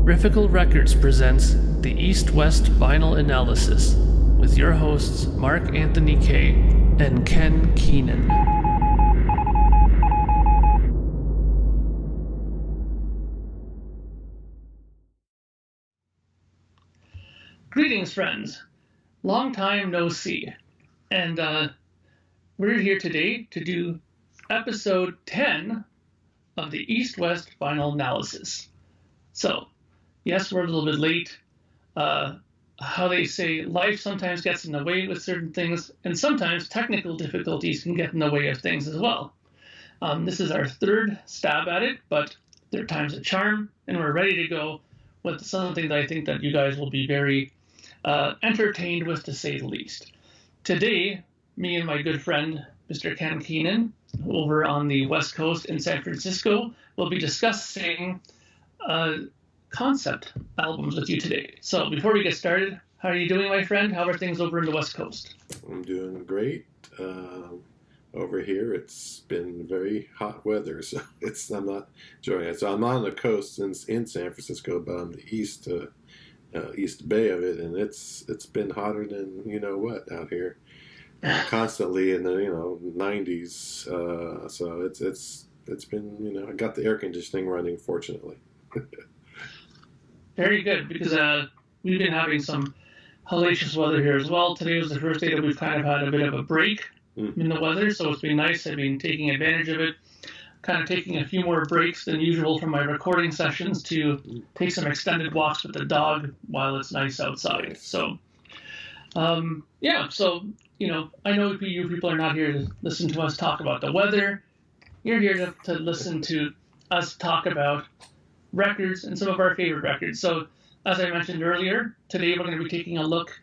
Riffical Records presents the East-West Vinyl Analysis with your hosts Mark Anthony Kay and Ken Keenan. Greetings, friends. Long time no see. And we're here today to do episode 10 of the East-West Vinyl Analysis. So, yes, we're a little bit late. How they say, life sometimes gets in the way with certain things, and sometimes technical difficulties can get in the way of things as well. This is our third stab at it, but third time's a charm, and we're ready to go with something that I think that you guys will be very entertained with, to say the least. Today, me and my good friend, Mr. Ken Keenan, over on the West Coast in San Francisco, will be discussing concept albums with you today. So before we get started, how are you doing, my friend? How are things over in the West Coast? I'm doing great. Over here, it's been very hot weather, so I'm not enjoying it. So I'm on the coast in San Francisco, but I'm the east bay of it, and it's been hotter than you know what out here, constantly in the 90s. So it's been I got the air conditioning running, fortunately. Very good, because we've been having some hellacious weather here as well. Today was the first day that we've kind of had a bit of a break in the weather, so it's been nice. I've been taking advantage of it, kind of taking a few more breaks than usual from my recording sessions to take some extended walks with the dog while it's nice outside. So, I know you people are not here to listen to us talk about the weather. You're here to listen to us talk about records and some of our favorite records. So, as I mentioned earlier, today we're going to be taking a look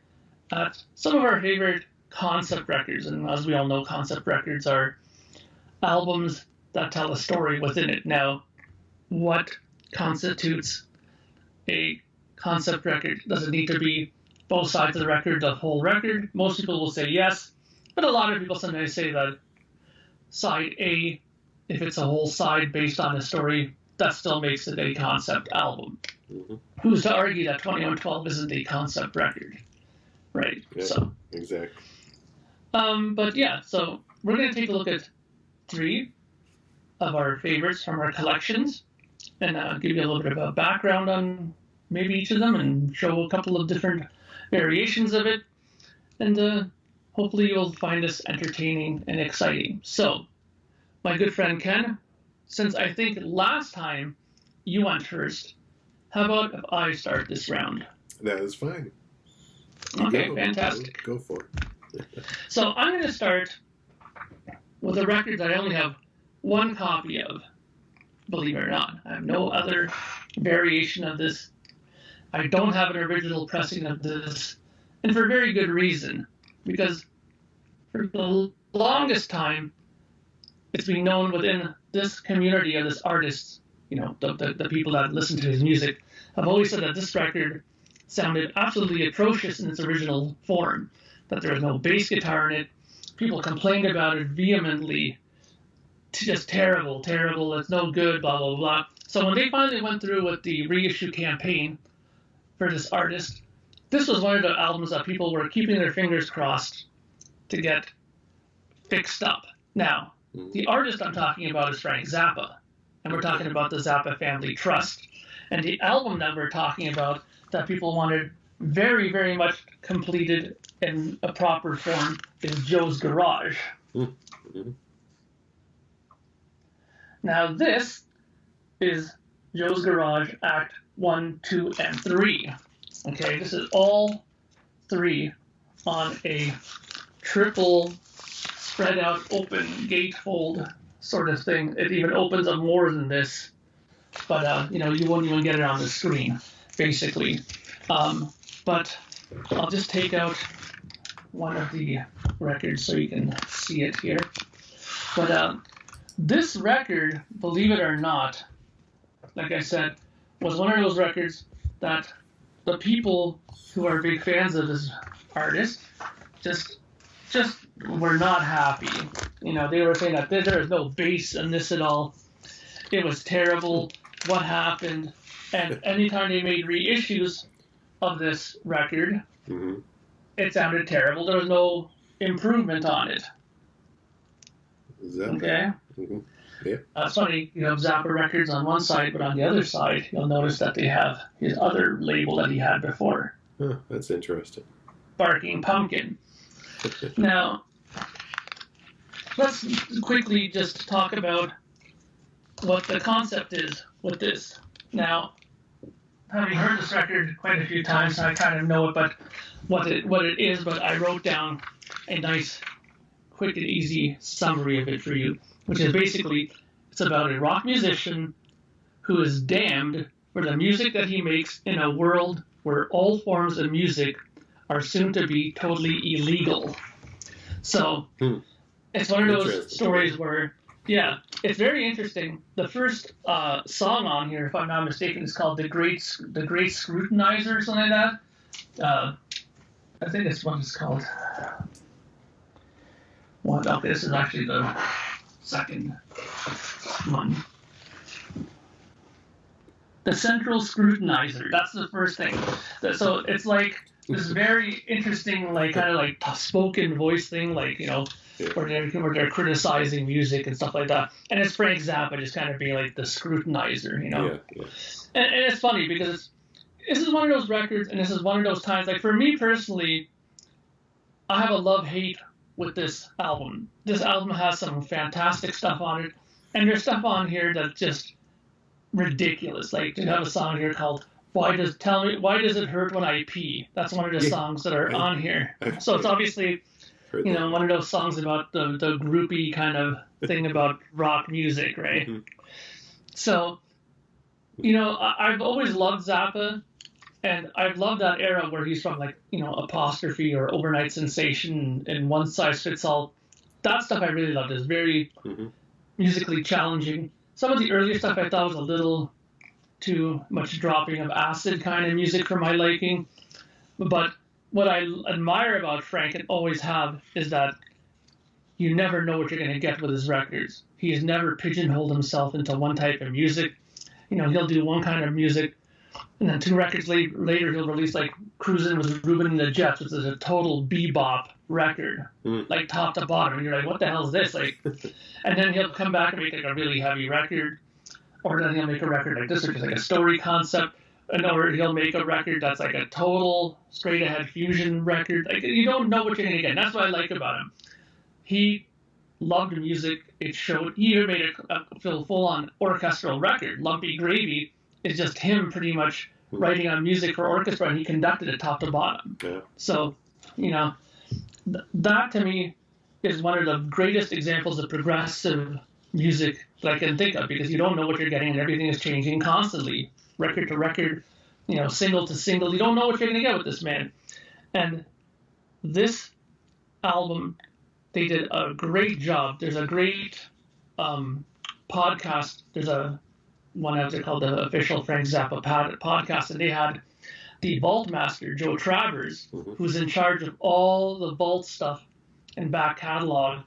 at some of our favorite concept records. And as we all know, concept records are albums that tell a story within it. Now, what constitutes a concept record? Does it need to be both sides of the record, the whole record? Most people will say yes, but a lot of people sometimes say that side A, if it's a whole side based on a story, that still makes it a concept album. Mm-hmm. Who's to argue that 2112 isn't a concept record? Right. Yeah, so exactly. So we're going to take a look at 3 of our favorites from our collections, and give you a little bit of a background on maybe each of them, and show a couple of different variations of it, and hopefully you'll find this entertaining and exciting. So, my good friend Ken, since I think last time you went first, how about if I start this round? That is fine. Okay, fantastic. Go for it. So I'm going to start with a record that I only have one copy of, believe it or not. I have no other variation of this. I don't have an original pressing of this, and for very good reason, because for the longest time, it's been known within this community of this artist, the people that listen to his music, have always said that this record sounded absolutely atrocious in its original form, that there was no bass guitar in it. People complained about it vehemently. Just terrible, it's no good, blah, blah, blah. So when they finally went through with the reissue campaign for this artist, this was one of the albums that people were keeping their fingers crossed to get fixed up. Now, the artist I'm talking about is Frank Zappa, and we're talking about the Zappa Family Trust. And the album that we're talking about that people wanted very, very much completed in a proper form is Joe's Garage. Mm-hmm. Now this is Joe's Garage Act 1, 2, and 3. Okay, this is all 3 on a triple spread out open gatefold sort of thing. It even opens up more than this, but you won't even get it on the screen, basically. But I'll just take out one of the records so you can see it here. But this record, believe it or not, like I said, was one of those records that the people who are big fans of this artist just were not happy. They were saying that there is no bass in this at all. It was terrible. what happened, and anytime they made reissues of this record, Mm-hmm. it sounded terrible. There was no improvement on it. Zappa. Okay? Mm-hmm. Yeah. It's funny, you have Zappa Records on one side, but on the other side, you'll notice that they have his other label that he had before, Huh, that's interesting. Barking Pumpkin. Now, let's quickly just talk about what the concept is with this. Now, having heard this record quite a few times, I kind of know it, but what it is, but I wrote down a nice, quick and easy summary of it for you, which is basically, it's about a rock musician who is damned for the music that he makes in a world where all forms of music are soon to be totally illegal. So, it's one of those stories where, yeah, it's very interesting. The first song on here, if I'm not mistaken, is called The Great Scrutinizer or something like that. I think that's what it's called. Okay, this is actually the second one. The Central Scrutinizer. That's the first thing. So it's like this very interesting, like kind of like spoken voice thing, like, you know, where they're criticizing music and stuff like that. And it's Frank Zappa just kind of being like the scrutinizer, you know. Yeah. And it's funny because this is one of those records, and this is one of those times, like for me personally, I have a love-hate with this album. This album has some fantastic stuff on it, and there's stuff on here that's just ridiculous. Like, they have a song here called Why Does It Hurt When I Pee? That's one of the songs that are on here. So it's obviously, you know, one of those songs about the groupie kind of thing about rock music, right? Mm-hmm. So, you know, I've always loved Zappa, and I've loved that era where he's from, like, you know, Apostrophe or Overnight Sensation and One Size Fits All. That stuff I really loved. It's very musically challenging. Some of the earlier stuff I thought was a little too much dropping of acid kind of music for my liking. But what I admire about Frank and always have is that you never know what you're going to get with his records. He has never pigeonholed himself into one type of music. You know, he'll do one kind of music, and then 2 records later he'll release like Cruisin' with Ruben and the Jets, which is a total bebop record, like top to bottom. And you're like, what the hell is this? Like, and then he'll come back and make like a really heavy record, or then he'll make a record like this, which is like a story concept, or he'll make a record that's like a total straight ahead fusion record. Like, you don't know what you're gonna get. And that's what I like about him. He loved music. It showed. He even made a full-on orchestral record. Lumpy Gravy is just him pretty much writing on music for orchestra, and he conducted it top to bottom. Yeah. So, you know, that to me is one of the greatest examples of progressive music that I can think of, because you don't know what you're getting and everything is changing constantly, record to record, you know, single to single. You don't know what you're going to get with this man. And this album, they did a great job. There's a great podcast. There's a one out there called the Official Frank Zappa podcast, and they had the vault master, Joe Travers, who's in charge of all the vault stuff and back catalog.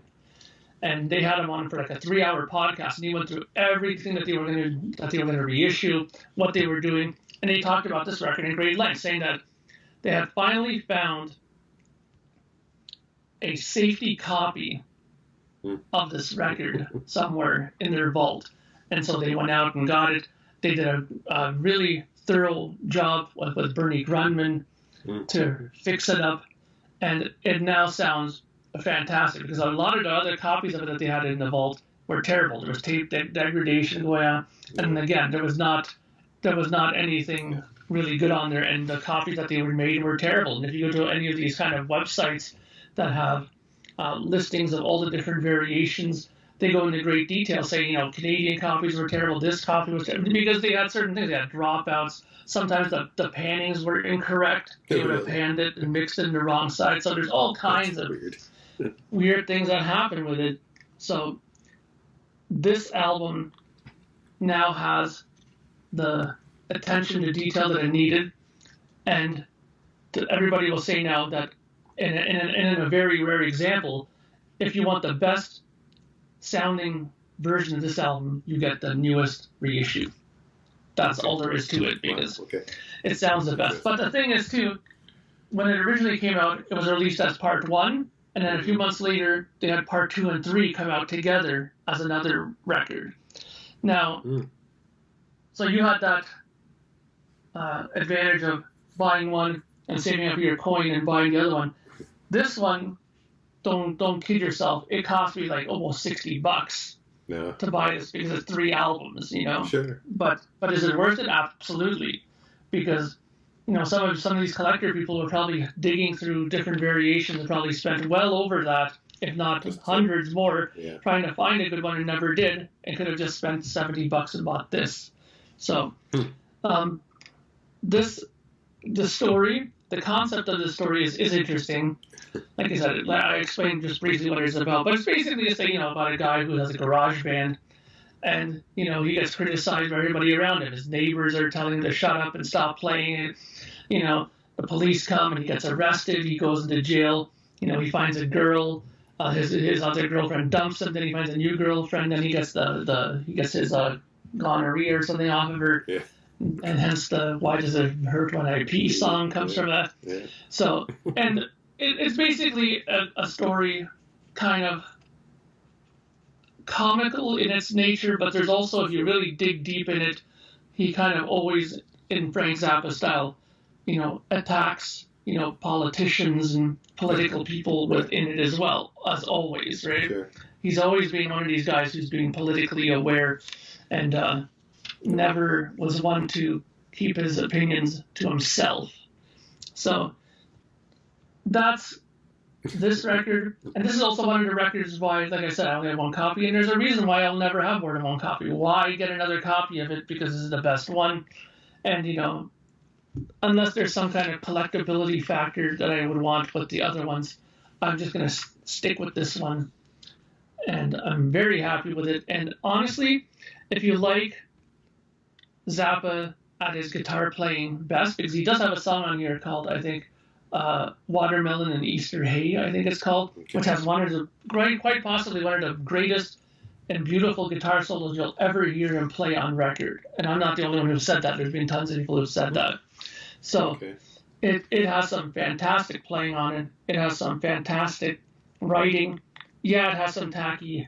And they had him on for like a 3-hour podcast, and he went through everything that they were going to reissue, what they were doing, and they talked about this record in great length, saying that they had finally found a safety copy of this record somewhere in their vault, and so they went out and got it. They did a really thorough job with Bernie Grundman to fix it up, and it now sounds fantastic, because a lot of the other copies of it that they had in the vault were terrible. There was tape degradation going on, and again, there was not anything really good on there, and the copies that they were made were terrible. And if you go to any of these kind of websites that have listings of all the different variations, they go into great detail saying, you know, Canadian copies were terrible, this copy was terrible, because they had certain things. They had dropouts. Sometimes the pannings were incorrect. They would have panned it and mixed it in the wrong side. So there's all kinds of weird things that happen with it. So this album now has the attention to detail that it needed, and everybody will say now that in a very rare example, if you want the best sounding version of this album, you get the newest reissue. that's all there is to it, because Okay. it sounds the best. But the thing is, too, when it originally came out, it was released as part 1, and then a few months later, they had part 2 and 3 come out together as another record. Now, so you had that advantage of buying one and saving up your coin and buying the other one. This one, don't kid yourself, it cost me like almost $60 No. to buy this, because it's 3 albums, you know. Sure. But is it worth it? Absolutely, because you know some of these collector people are probably digging through different variations and probably spent well over that, if not hundreds more, trying to find a good one and never did, and could have just spent $70 and bought this. So, the story, the concept of the story is interesting. Like I said, I explained just briefly what it's about, but it's basically just about a guy who has a garage band, and he gets criticized by everybody around him. His neighbors are telling him to shut up and stop playing it. The police come and he gets arrested. He goes into jail. He finds a girl. His other girlfriend dumps him. Then he finds a new girlfriend. Then he gets his gonorrhea or something off of her. Yeah. And hence the "Why Does It Hurt When I Pee" song comes from that. Yeah. So, and it's basically a story kind of comical in its nature, but there's also, if you really dig deep in it, he kind of always, in Frank Zappa style, attacks, politicians and political people within it as well, as always, right? Sure. He's always been one of these guys who's being politically aware, and never was one to keep his opinions to himself. So that's this record, and this is also one of the records why, like I said, I only have one copy, and there's a reason why I'll never have more than one copy. Why get another copy of it? Because this is the best one, and unless there's some kind of collectability factor that I would want with the other ones, I'm just going to stick with this one, and I'm very happy with it. And honestly, if you like Zappa at his guitar playing best, because he does have a song on here called, I think, Watermelon and Easter Hay, I think it's called, which has quite possibly one of the greatest and beautiful guitar solos you'll ever hear him play on record. And I'm not the only one who said that. There's been tons of people who've said that. So it has some fantastic playing on it. It has some fantastic writing. Yeah, it has some tacky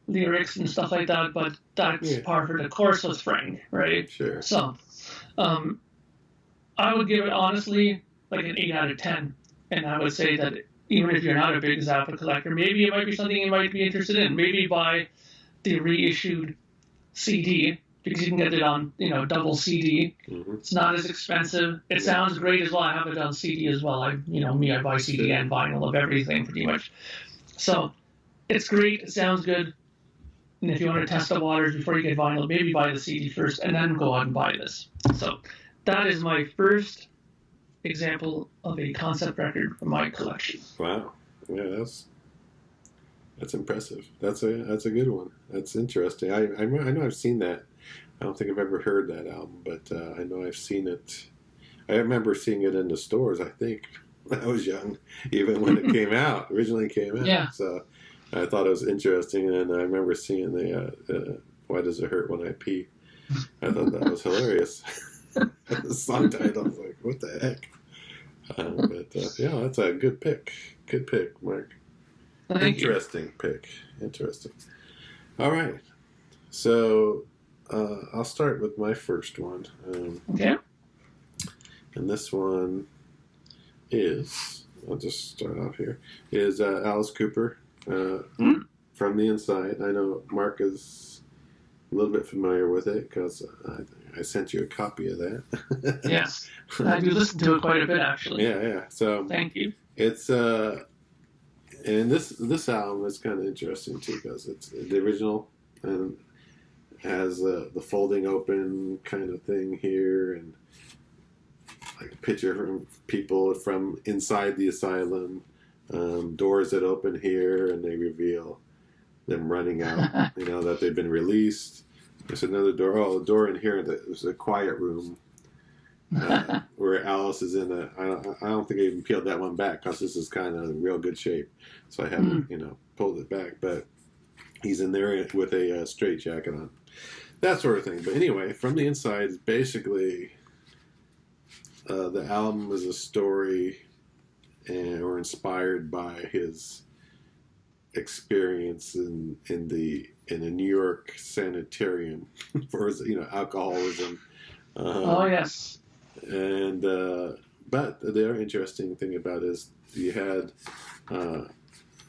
lyrics and stuff like that, but that's par for the course with Frank, right? Sure. So I would give it, honestly, like an 8 out of 10. And I would say that even if you're not a big Zappa collector, maybe it might be something you might be interested in. Maybe buy the reissued CD, because you can get it on, double CD. Mm-hmm. It's not as expensive. It sounds great as well. I have it on CD as well. I buy CD and vinyl of everything pretty much. So it's great. It sounds good. And if you want to test the waters before you get vinyl, maybe buy the CD first and then go out and buy this. So that is my first example of a concept record from my collection. Wow. Yeah, that's impressive. That's a good one. That's interesting. I know I've seen that. I don't think I've ever heard that album, but I know I've seen it. I remember seeing it in the stores, I think, when I was young, even when it originally came out. Yeah. So I thought it was interesting, and I remember seeing the "Why Does It Hurt When I Pee." I thought that was hilarious. The song title, I was like, what the heck? Yeah, that's a good pick. Good pick, Mark. Interesting pick. Interesting. All right. So I'll start with my first one. Okay. And this one is, I'll just start off here, is Alice Cooper, From the Inside. I know Mark is a little bit familiar with it because I sent you a copy of that. Yes. I do listen to it quite a bit, actually. Yeah. So thank you. It's and this album is kind of interesting too, because it's the original and has the folding open kind of thing here, and like a picture from people from inside the asylum, doors that open here, and they reveal them running out, that they've been released. There's another door. Oh, the door in here. There's a quiet room where Alice is in a. I don't think I even peeled that one back because this is kind of in real good shape, so I haven't pulled it back. But he's in there with a straitjacket on. that sort of thing. But anyway, From the Inside is basically the album is a story or inspired by his experience in a New York sanitarium for his, alcoholism. Oh yes. And but the other interesting thing about it is you had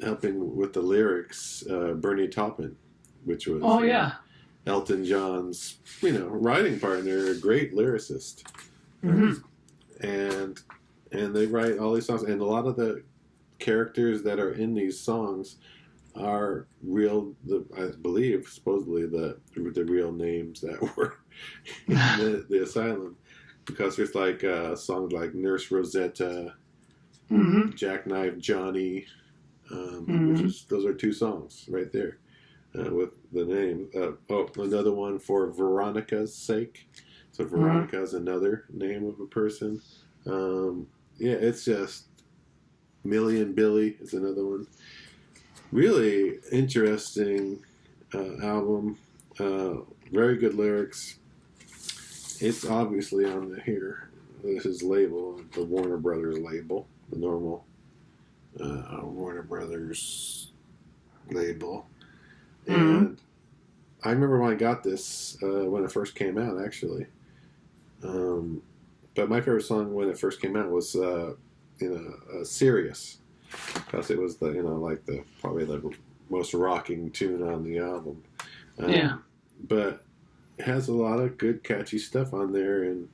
helping with the lyrics Bernie Taupin, which was Elton John's writing partner, a great lyricist. And they write all these songs, and a lot of the characters that are in these songs are real. I believe, supposedly, the real names that were in the asylum, because there's like songs like Nurse Rosetta, Jackknife Johnny, those are 2 songs right there with the name. Another one for Veronica's Sake. So Veronica is another name of a person. It's just Millie and Billy is another one. Really interesting album. Very good lyrics. It's obviously on here. This is label, the Warner Brothers label, the normal Warner Brothers label. And I remember when I got this when it first came out, actually. But my favorite song when it first came out was Sirius, because it was probably the most rocking tune on the album. But it has a lot of good catchy stuff on there, and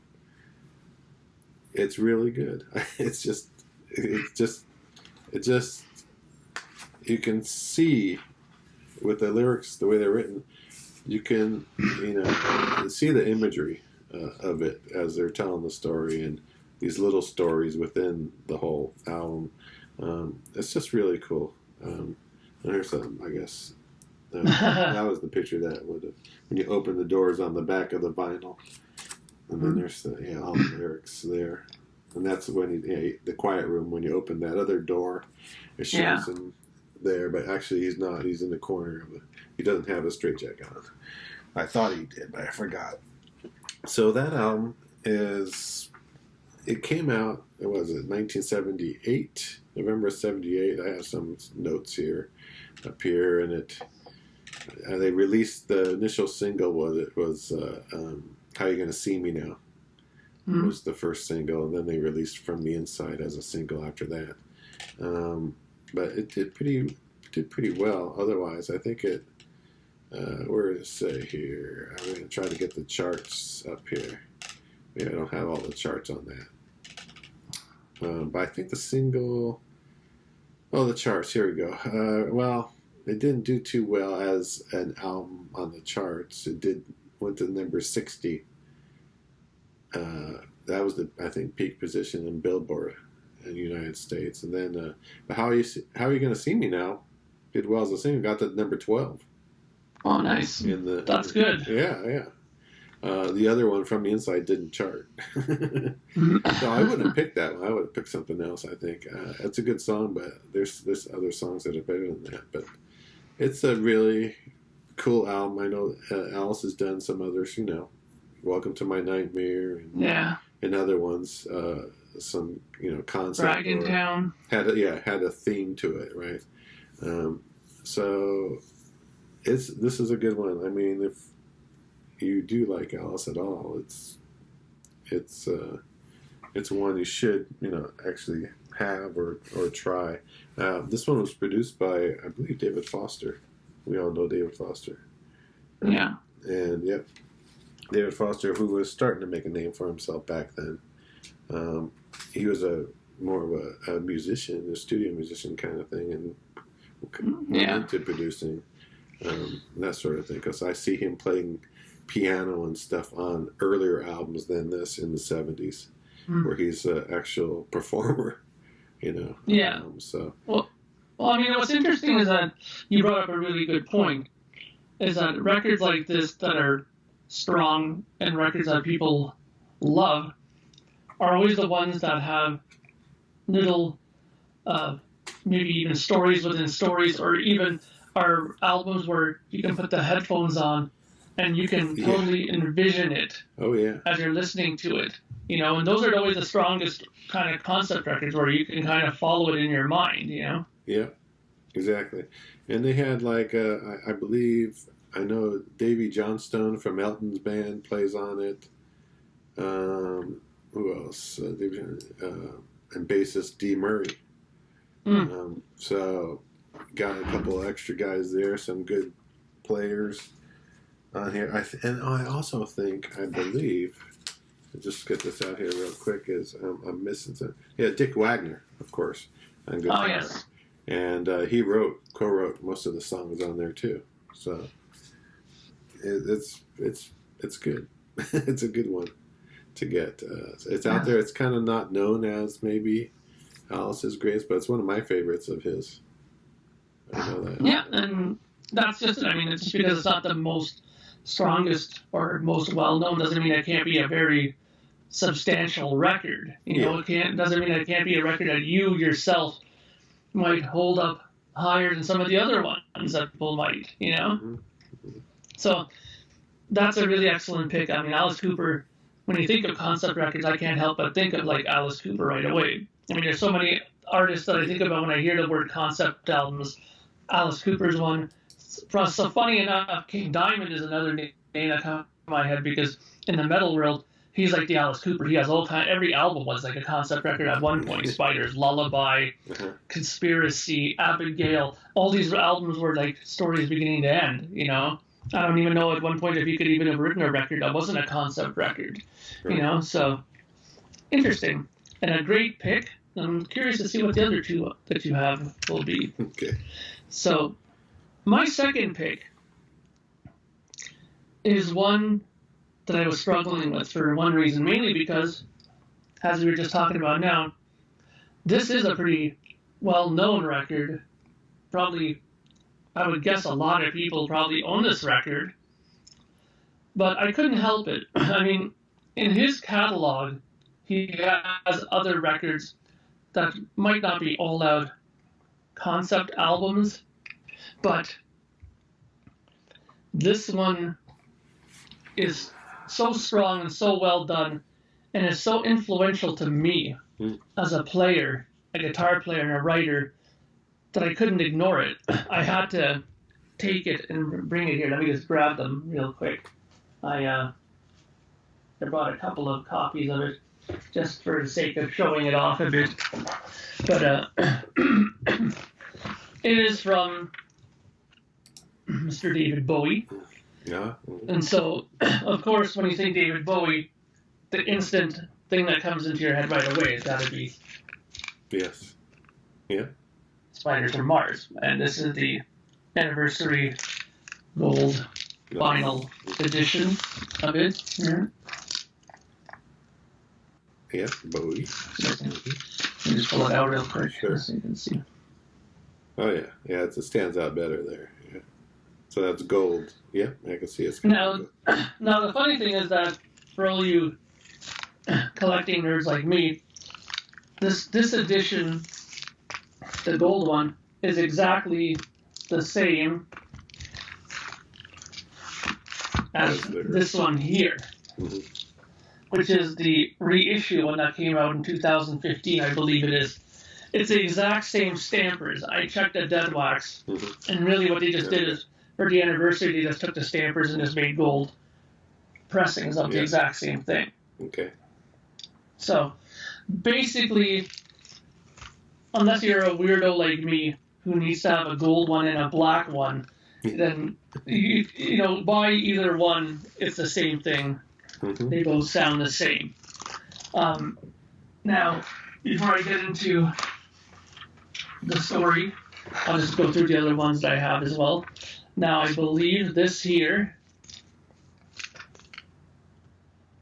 it's really good. It's just you can see with the lyrics, the way they're written, you can see the imagery of it as they're telling the story, and these little stories within the whole album. It's just really cool. There's some, I guess, that was the picture that would have, when you open the doors on the back of the vinyl, and then there's all the lyrics there, and that's when the quiet room, when you open that other door, it shows him there, but actually he's not. He's in the corner of it. He doesn't have a straitjacket on. I thought he did, but I forgot. So that album it came out, was it 1978, November 78. I have some notes up here, and they released the initial single was How You Gonna See Me Now, was the first single, and then they released From the Inside as a single after that. But it did pretty well. Otherwise, I think it. Where does it say here? I'm going to try to get the charts up here. Maybe I don't have all the charts on that. But I think the single. Oh, the charts. Here we go. Well, it didn't do too well as an album on the charts. It went to number 60. That was I think peak position in Billboard in the United States. And then, but How Are You Gonna See Me Now did well as a single. Got to number 12. Oh, nice. That's good. Yeah. The other one, From the Inside, didn't chart. So I wouldn't have picked that one. I would have picked something else, I think. It's a good song, but there's other songs that are better than that. But it's a really cool album. I know Alice has done some others, Welcome to My Nightmare and other ones. Some, concept. Dragon Town. Had a theme to it, right? So this is a good one. I mean, if you do like Alice at all, it's one you should actually have or try. This one was produced by, I believe, David Foster. We all know David Foster. Yeah. And David Foster, who was starting to make a name for himself back then. He was more of a musician, a studio musician kind of thing, and went into producing that sort of thing. Because I see him playing piano and stuff on earlier albums than this in the 70s, where he's an actual performer, Yeah. Well, I mean, what's interesting is that you brought up a really good point, is that records like this that are strong and records that people love are always the ones that have little, maybe even stories within stories, or even are albums where you can put the headphones on and you can Yeah. totally envision it Oh yeah. as you're listening to it. And those are always the strongest kind of concept records where you can kind of follow it in your mind. Yeah. Exactly. And they had like I believe I know Davy Johnstone from Elton's band plays on it. Who else? And bassist Dee Murray. So got a couple of extra guys there, some good players on here. I also think, I believe, I'll just get this out here real quick, is I'm missing some. Yeah, Dick Wagner, of course, on guitar. Oh, yes. And he co-wrote most of the songs on there too. So it's good. It's a good one to get. It's out there. It's kind of not known as maybe Alice's greatest, but it's one of my favorites of his. I know that. Yeah, and that's just it. I mean, it's just because it's not the most strongest or most well-known doesn't mean it can't be a very substantial record. It doesn't mean it can't be a record that you yourself might hold up higher than some of the other ones that people might. Mm-hmm. So that's a really excellent pick. I mean, Alice Cooper, when you think of concept records, I can't help but think of like Alice Cooper right away. I mean, there's so many artists that I think about when I hear the word concept albums. Alice Cooper's one. So funny enough, King Diamond is another name that comes to my head because in the metal world, he's like the Alice Cooper. He has every album was like a concept record at one point. Spiders, Lullaby, Conspiracy, Abigail. All these albums were like stories beginning to end. I don't even know at one point if he could even have written a record that wasn't a concept record. So interesting and a great pick. I'm curious to see what the other two that you have will be. Okay. So my second pick is one that I was struggling with for one reason, mainly because, as we were just talking about now, this is a pretty well-known record. Probably, I would guess a lot of people probably own this record, but I couldn't help it. I mean, in his catalog, he has other records that might not be all-out concept albums, but this one is so strong and so well done and is so influential to me as a player, a guitar player and a writer, that I couldn't ignore it. I had to take it and bring it here. Let me just grab them real quick. I bought a couple of copies of it just for the sake of showing it off a bit. But it is from Mr. David Bowie. Yeah. And so, of course, when you think David Bowie, the instant thing that comes into your head right away has got to be Yes. Yeah. Spiders from Mars. And this is the anniversary gold vinyl edition of it. Here. Yeah, Bowie. Let me just pull it out real quick so you can see. Oh yeah, yeah, it stands out better there. Yeah. So that's gold. Yeah, I can see it's. Now the funny thing is that for all you collecting nerds like me, this edition, the gold one, is exactly the same as this one here, which is the reissue one that came out in 2015, I believe it is. It's the exact same stampers. I checked at Dead Wax, and really what they just did is, for the anniversary, they just took the stampers and just made gold pressings of the exact same thing. Okay. So, basically, unless you're a weirdo like me who needs to have a gold one and a black one, then, you know, buy either one. It's the same thing. They both sound the same. Now, before I get into the story, I'll just go through the other ones that I have as well. Now, I believe this here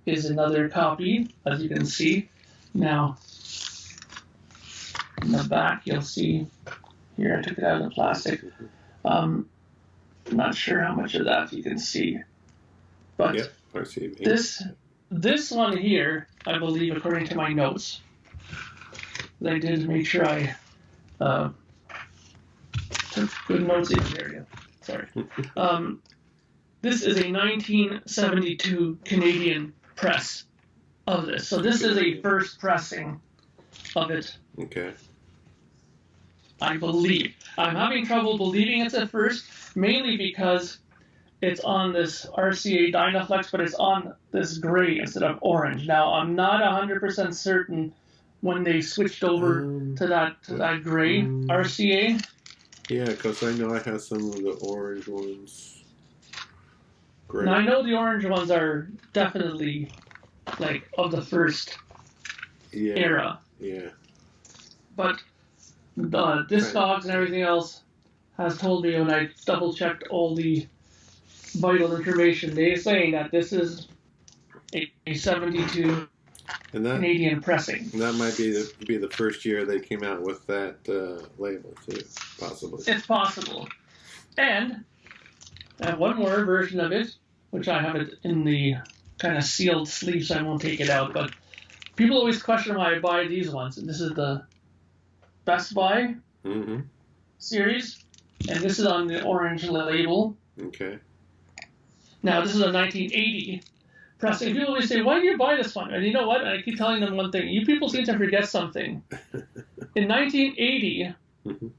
is another copy, as you can see. Now, in the back, you'll see here, I took it out of the plastic. I'm not sure how much of that you can see. But I see. this one here, I believe, according to my notes, I did make sure I took good notes in the area. Sorry. this is a 1972 Canadian press of this. So this is a first pressing of it. Okay. I believe. I'm having trouble believing it's a first, mainly because it's on this RCA Dynaflex, but it's on this gray instead of orange. Now, I'm not 100% certain when they switched over to that gray RCA. Yeah, because I know I have some of the orange ones. Great. Now, I know the orange ones are definitely like of the first era. Yeah. But Discogs and everything else has told me when I double checked all the vital information, they're saying that this is a 72 and that, Canadian pressing. And that might be the first year they came out with that label too, possibly. It's possible. And I have one more version of it, which I have it in the kind of sealed sleeve, so I won't take it out. But people always question why I buy these ones. And this is the Best Buy series, and this is on the orange label. Okay. Now, this is a 1980 pressing. People always say, why do you buy this one? And you know what? I keep telling them one thing. You people seem to forget something. In 1980,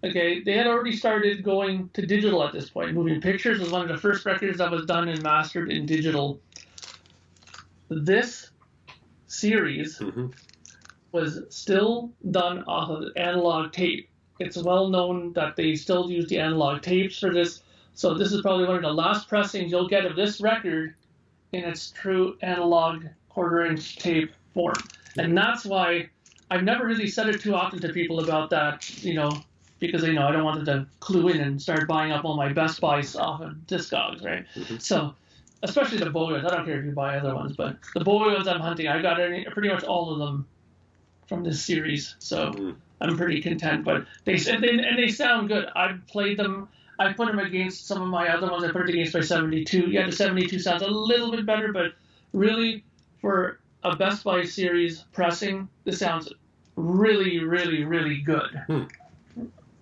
okay, they had already started going to digital at this point. Moving Pictures was one of the first records that was done and mastered in digital. This series was still done off of analog tape. It's well known that they still use the analog tapes for this. So this is probably one of the last pressings you'll get of this record in its true analog quarter-inch tape form. And that's why I've never really said it too often to people about that, because, I don't want them to clue in and start buying up all my Best Buys off of Discogs, right? So, especially the Bowie ones. I don't care if you buy other ones, but the Bowie ones I'm hunting, I got pretty much all of them from this series. So I'm pretty content. But they sound good. I've played them. I put them against some of my other ones. I put it against my 72. Yeah, the 72 sounds a little bit better, but really, for a Best Buy series pressing, this sounds really, really, really good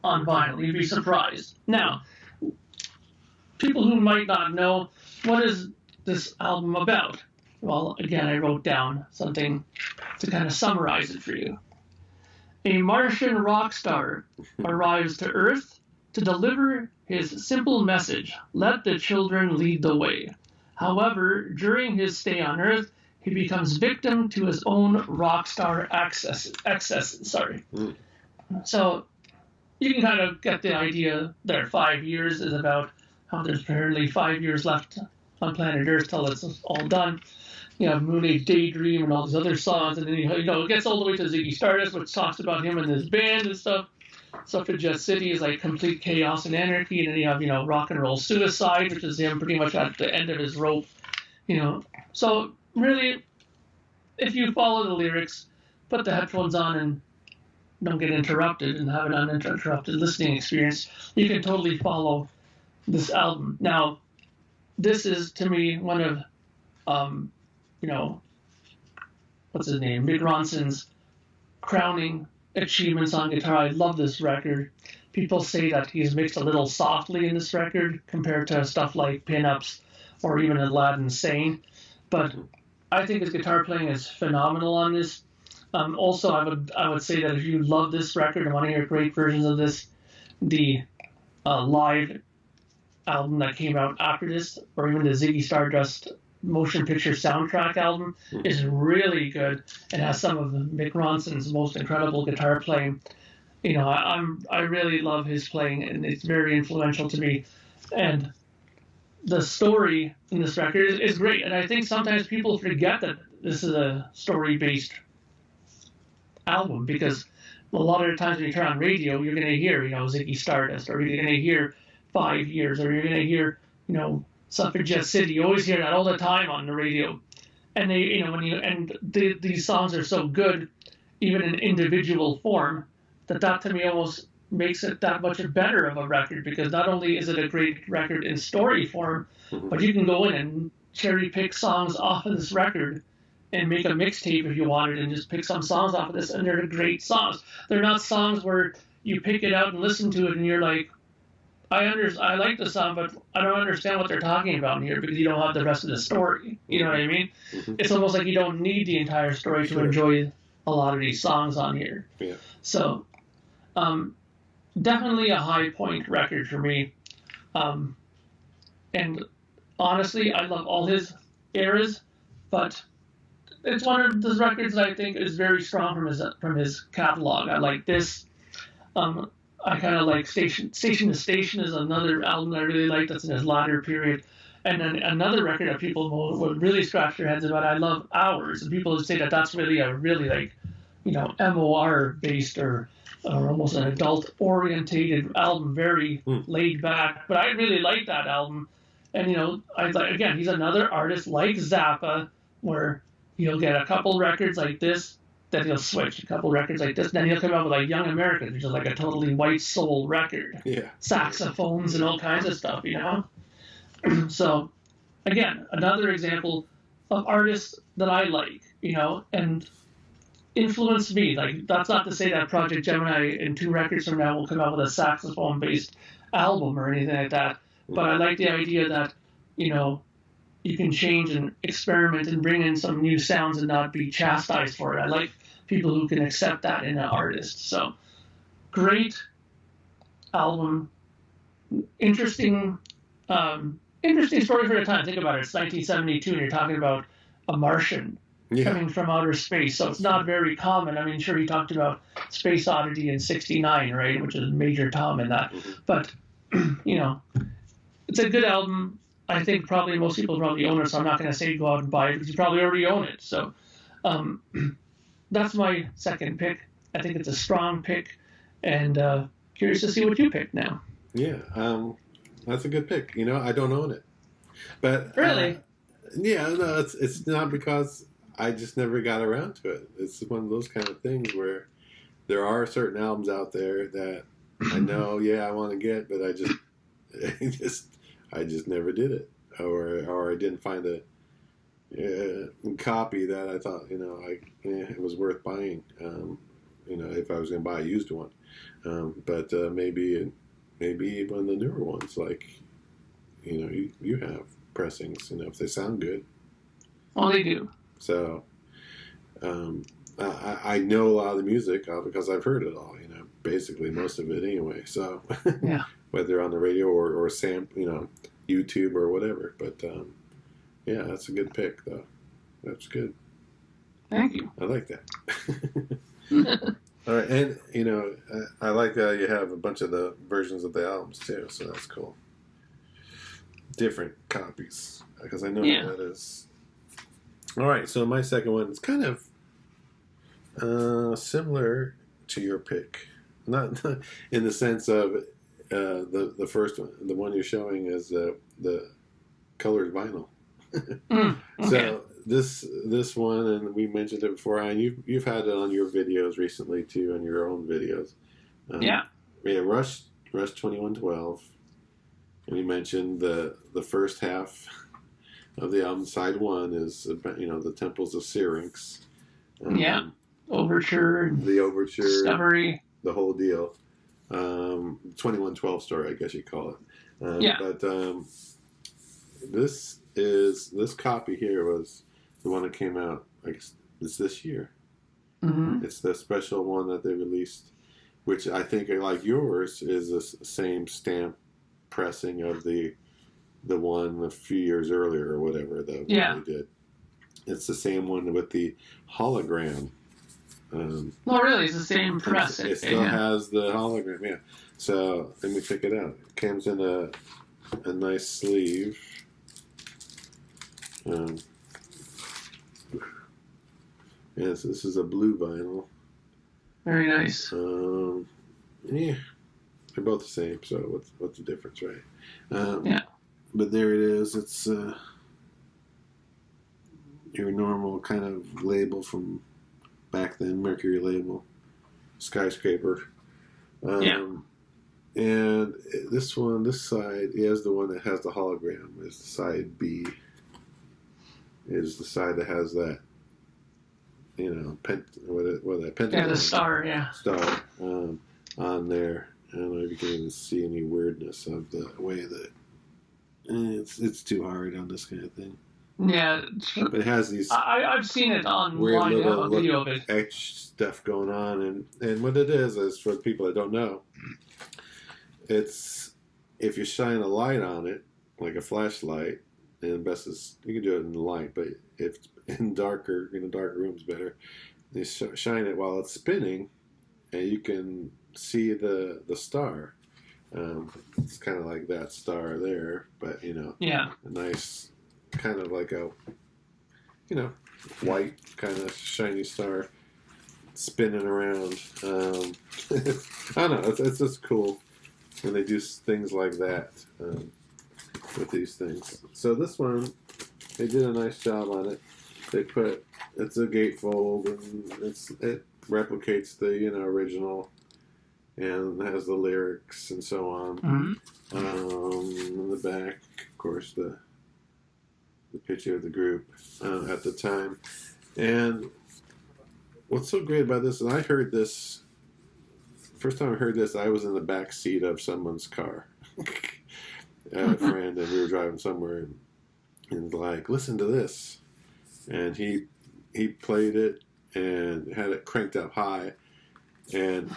on vinyl. You'd be surprised. Now, people who might not know, what is this album about? Well, again, I wrote down something to kind of summarize it for you. A Martian rock star arrives to Earth to deliver his simple message, let the children lead the way. However, during his stay on Earth, he becomes victim to his own rock star excesses. So you can kind of get the idea there. 5 years is about how there's apparently 5 years left on planet Earth till it's all done. You have Moon Age Daydream and all these other songs, and then it gets all the way to Ziggy Stardust, which talks about him and his band and stuff. Suffragette City is like complete chaos and anarchy, and then you have Rock and Roll Suicide, which is him pretty much at the end of his rope. So really, if you follow the lyrics, put the headphones on and don't get interrupted and have an uninterrupted listening experience, you can totally follow this album. Now, this is to me one of what's his name, Mick Ronson's crowning achievements on guitar. I love this record. People say that he's mixed a little softly in this record compared to stuff like Pinups or even Aladdin Sane, but I think his guitar playing is phenomenal on this. Also, I would say that if you love this record and want to hear great versions of this, the live album that came out after this, or even the Ziggy Stardust motion picture soundtrack album, is really good and has some of Mick Ronson's most incredible guitar playing. I really love his playing, and it's very influential to me. And the story in this record is great, and I think sometimes people forget that this is a story-based album, because a lot of the times when you turn on radio, you're going to hear, Ziggy Stardust, or you're going to hear 5 years, or you're going to hear, Suffragette City. You always hear that all the time on the radio. And these songs are so good, even in individual form, that to me almost makes it that much better of a record, because not only is it a great record in story form, but you can go in and cherry pick songs off of this record and make a mixtape if you wanted, and just pick some songs off of this, and they're great songs. They're not songs where you pick it out and listen to it and you're like, I like the song, but I don't understand what they're talking about in here because you don't have the rest of the story. You know what I mean? Mm-hmm. It's almost like you don't need the entire story to enjoy a lot of these songs on here. Yeah. So, definitely a high point record for me. And honestly, I love all his eras, but it's one of those records that I think is very strong from his catalog. I like this. I kind of like Station to Station is another album that I really like. That's in his latter period. And then another record that people would really scratch their heads about. I love Hours, and people would say that that's really a really like, MOR based or almost an adult orientated album, very laid back. But I really like that album. And again, he's another artist like Zappa, where he'll get a couple records like this, then he'll switch a couple records like this, then he'll come out with like Young Americans, which is like a totally white soul record. Yeah. Saxophones and all kinds of stuff, So, again, another example of artists that I like, and influenced me. Like, that's not to say that Project Gemini in 2 records from now will come out with a saxophone-based album or anything like that. But I like the idea that, you can change and experiment and bring in some new sounds and not be chastised for it. I like people who can accept that in an artist. So, great album. Interesting story for the time. Think about it. It's 1972, and you're talking about a Martian coming from outer space. So it's not very common. I mean, sure, he talked about Space Oddity in '69, right, which is Major Tom in that. But, it's a good album. I think probably most people probably own it, so I'm not going to say go out and buy it because you probably already own it. So that's my second pick. I think it's a strong pick, and curious to see what you pick now. Yeah, that's a good pick. I don't own it, but really, no, it's not because I just never got around to it. It's one of those kind of things where there are certain albums out there that I know, I want to get, but I just never did it, or I didn't find a copy that I thought it was worth buying. If I was going to buy a used one, but maybe one of the newer ones, like you have pressings, if they sound good. Oh, they do. So I know a lot of the music because I've heard it all. Basically most of it anyway. So yeah. Whether on the radio or YouTube or whatever. But that's a good pick, though. That's good. Thank you. I like that. All right, and I like that you have a bunch of the versions of the albums too, so that's cool. Different copies, because I know that is. All right, so my second one is kind of similar to your pick, not in the sense of. The first one, the one you're showing, is the colored vinyl. Okay. So this one, and we mentioned it before, and you've had it on your videos recently too, on your own videos. Rush 2112, and you mentioned the first half of the album. Side 1 is the Temples of Syrinx. Overture. The overture. Discovery. The whole deal. 2112 story, I guess you call it. But this copy here was the one that came out, I guess it's this year. Mm-hmm. It's the special one that they released, which I think, like yours, is the same stamp pressing of the one a few years earlier or whatever that they did. It's the same one with the hologram. Really, it's the same press. It still has the hologram, yeah. So let me check it out. It comes in a nice sleeve. Yes, this is a blue vinyl. Very nice. They're both the same. So what's the difference, right? But there it is. It's your normal kind of label from back then, Mercury label, Skyscraper. And this side is the one that has the hologram. Is the side B. Is the side that has that, pentagon. Yeah, the star, Star on there, I don't know if you can even see any weirdness of the way that it's too hard on this kind of thing. Yeah, but it has these. I've seen it online. Weird I have a little video of it. etch stuff going on, and what it is for people that don't know, it's if you shine a light on it, like a flashlight, and the best is you can do it in the light, but if in a darker room is better. You shine it while it's spinning, and you can see the star. It's kind of like that star there, but yeah, a nice kind of like a white kind of shiny star spinning around. I don't know. It's just cool when they do things like that with these things. So this one, they did a nice job on it. They put it's a gatefold and it replicates the original and has the lyrics and so on. Mm-hmm. In the back, of course, the picture of the group at the time. And what's so great about this, and I heard this, first time I heard this, I was in the back seat of someone's car. A friend, and we were driving somewhere, and like, listen to this. And he played it and had it cranked up high, and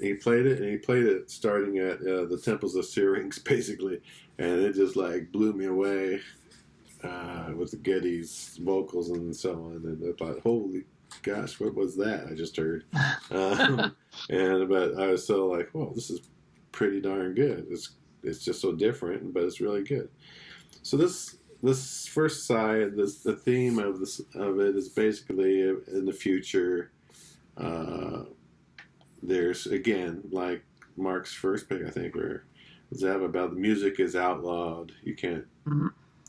he played it starting at the Temples of Syrinx, basically, and it just like blew me away with the Geddes vocals and so on. And I thought, holy gosh, what was that I just heard? But I was so like, whoa, this is pretty darn good. It's just so different, but it's really good. So this first side, the theme of it is basically in the future. There's again, like Mark's first pick, I think, or Zev, about the music is outlawed. You can't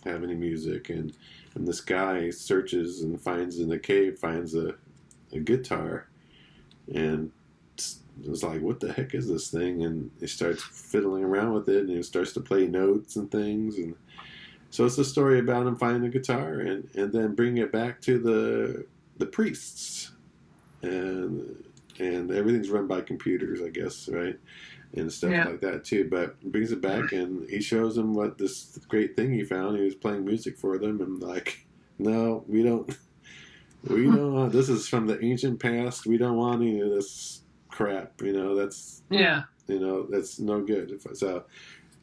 have any music, and this guy searches and finds in the cave a guitar, and it's like, what the heck is this thing? And he starts fiddling around with it, and he starts to play notes and things, and so it's a story about him finding a guitar and then bringing it back to the priests, and everything's run by computers, I guess, right? And stuff like that too. But he brings it back, and he shows them what this great thing he found. He was playing music for them, and like, no, we don't. This is from the ancient past. We don't want any of this crap. That's that's no good. So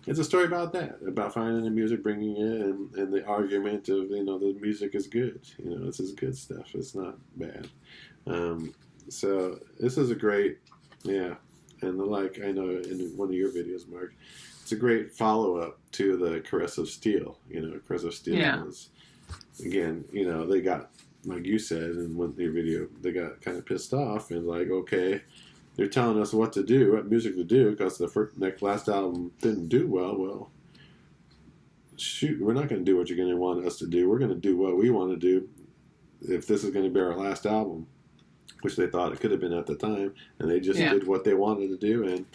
it's a story about that, about finding the music, bringing it, and the argument of the music is good. This is good stuff. It's not bad. So this is a great, and like I know in one of your videos, Mark, it's a great follow up to the Caress of Steel. Caress of Steel is, again, they got, like you said in one of your video, they got kind of pissed off and like, okay, they're telling us what to do, what music to do, because the last album didn't do well. Well, shoot, we're not going to do what you're going to want us to do. We're going to do what we want to do if this is going to be our last album, which they thought it could have been at the time, and they just did what they wanted to do, and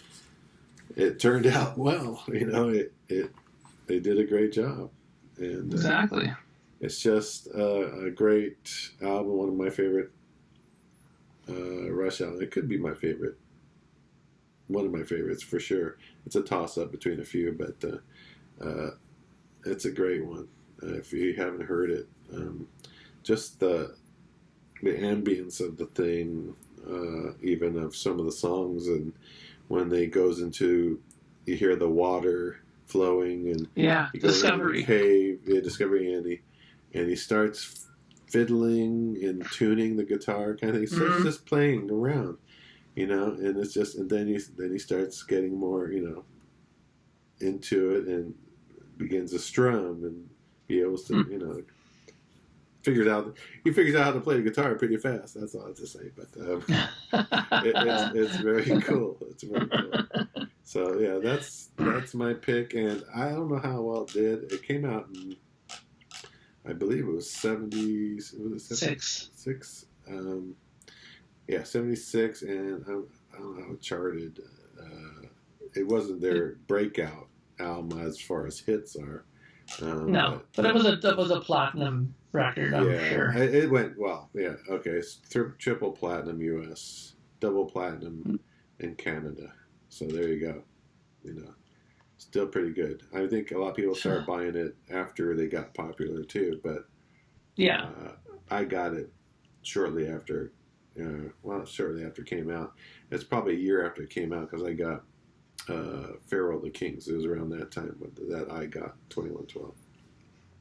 it turned out well. They did a great job, and exactly. It's just a great album, one of my favorite Rush albums. It could be my favorite, one of my favorites for sure. It's a toss-up between a few, but it's a great one. If you haven't heard it, just the ambience of the thing, even of some of the songs, and when they goes into, you hear the water flowing, and he goes Discovery into the cave, Discovery, and he starts fiddling and tuning the guitar, kind of. He starts just playing around, and it's just, and then he starts getting more, into it, and begins to strum and be able to, he figures out how to play the guitar pretty fast. That's all I have to say. But it's very cool. It's very cool. So yeah, that's my pick, and I don't know how well it did. It came out in, I believe it was 76. 76. 76, and I don't know how it charted. It wasn't their breakout album as far as hits are. No, but it was a platinum record, I'm sure. It went well. Yeah, okay. It's triple platinum U.S., double platinum in Canada. So there you go. You know, still pretty good. I think a lot of people started buying it after they got popular too, but Yeah. I got it shortly after. Shortly after it came out. It's probably a year after it came out because I got Pharaoh of the Kings. It was around that time that I got 2112.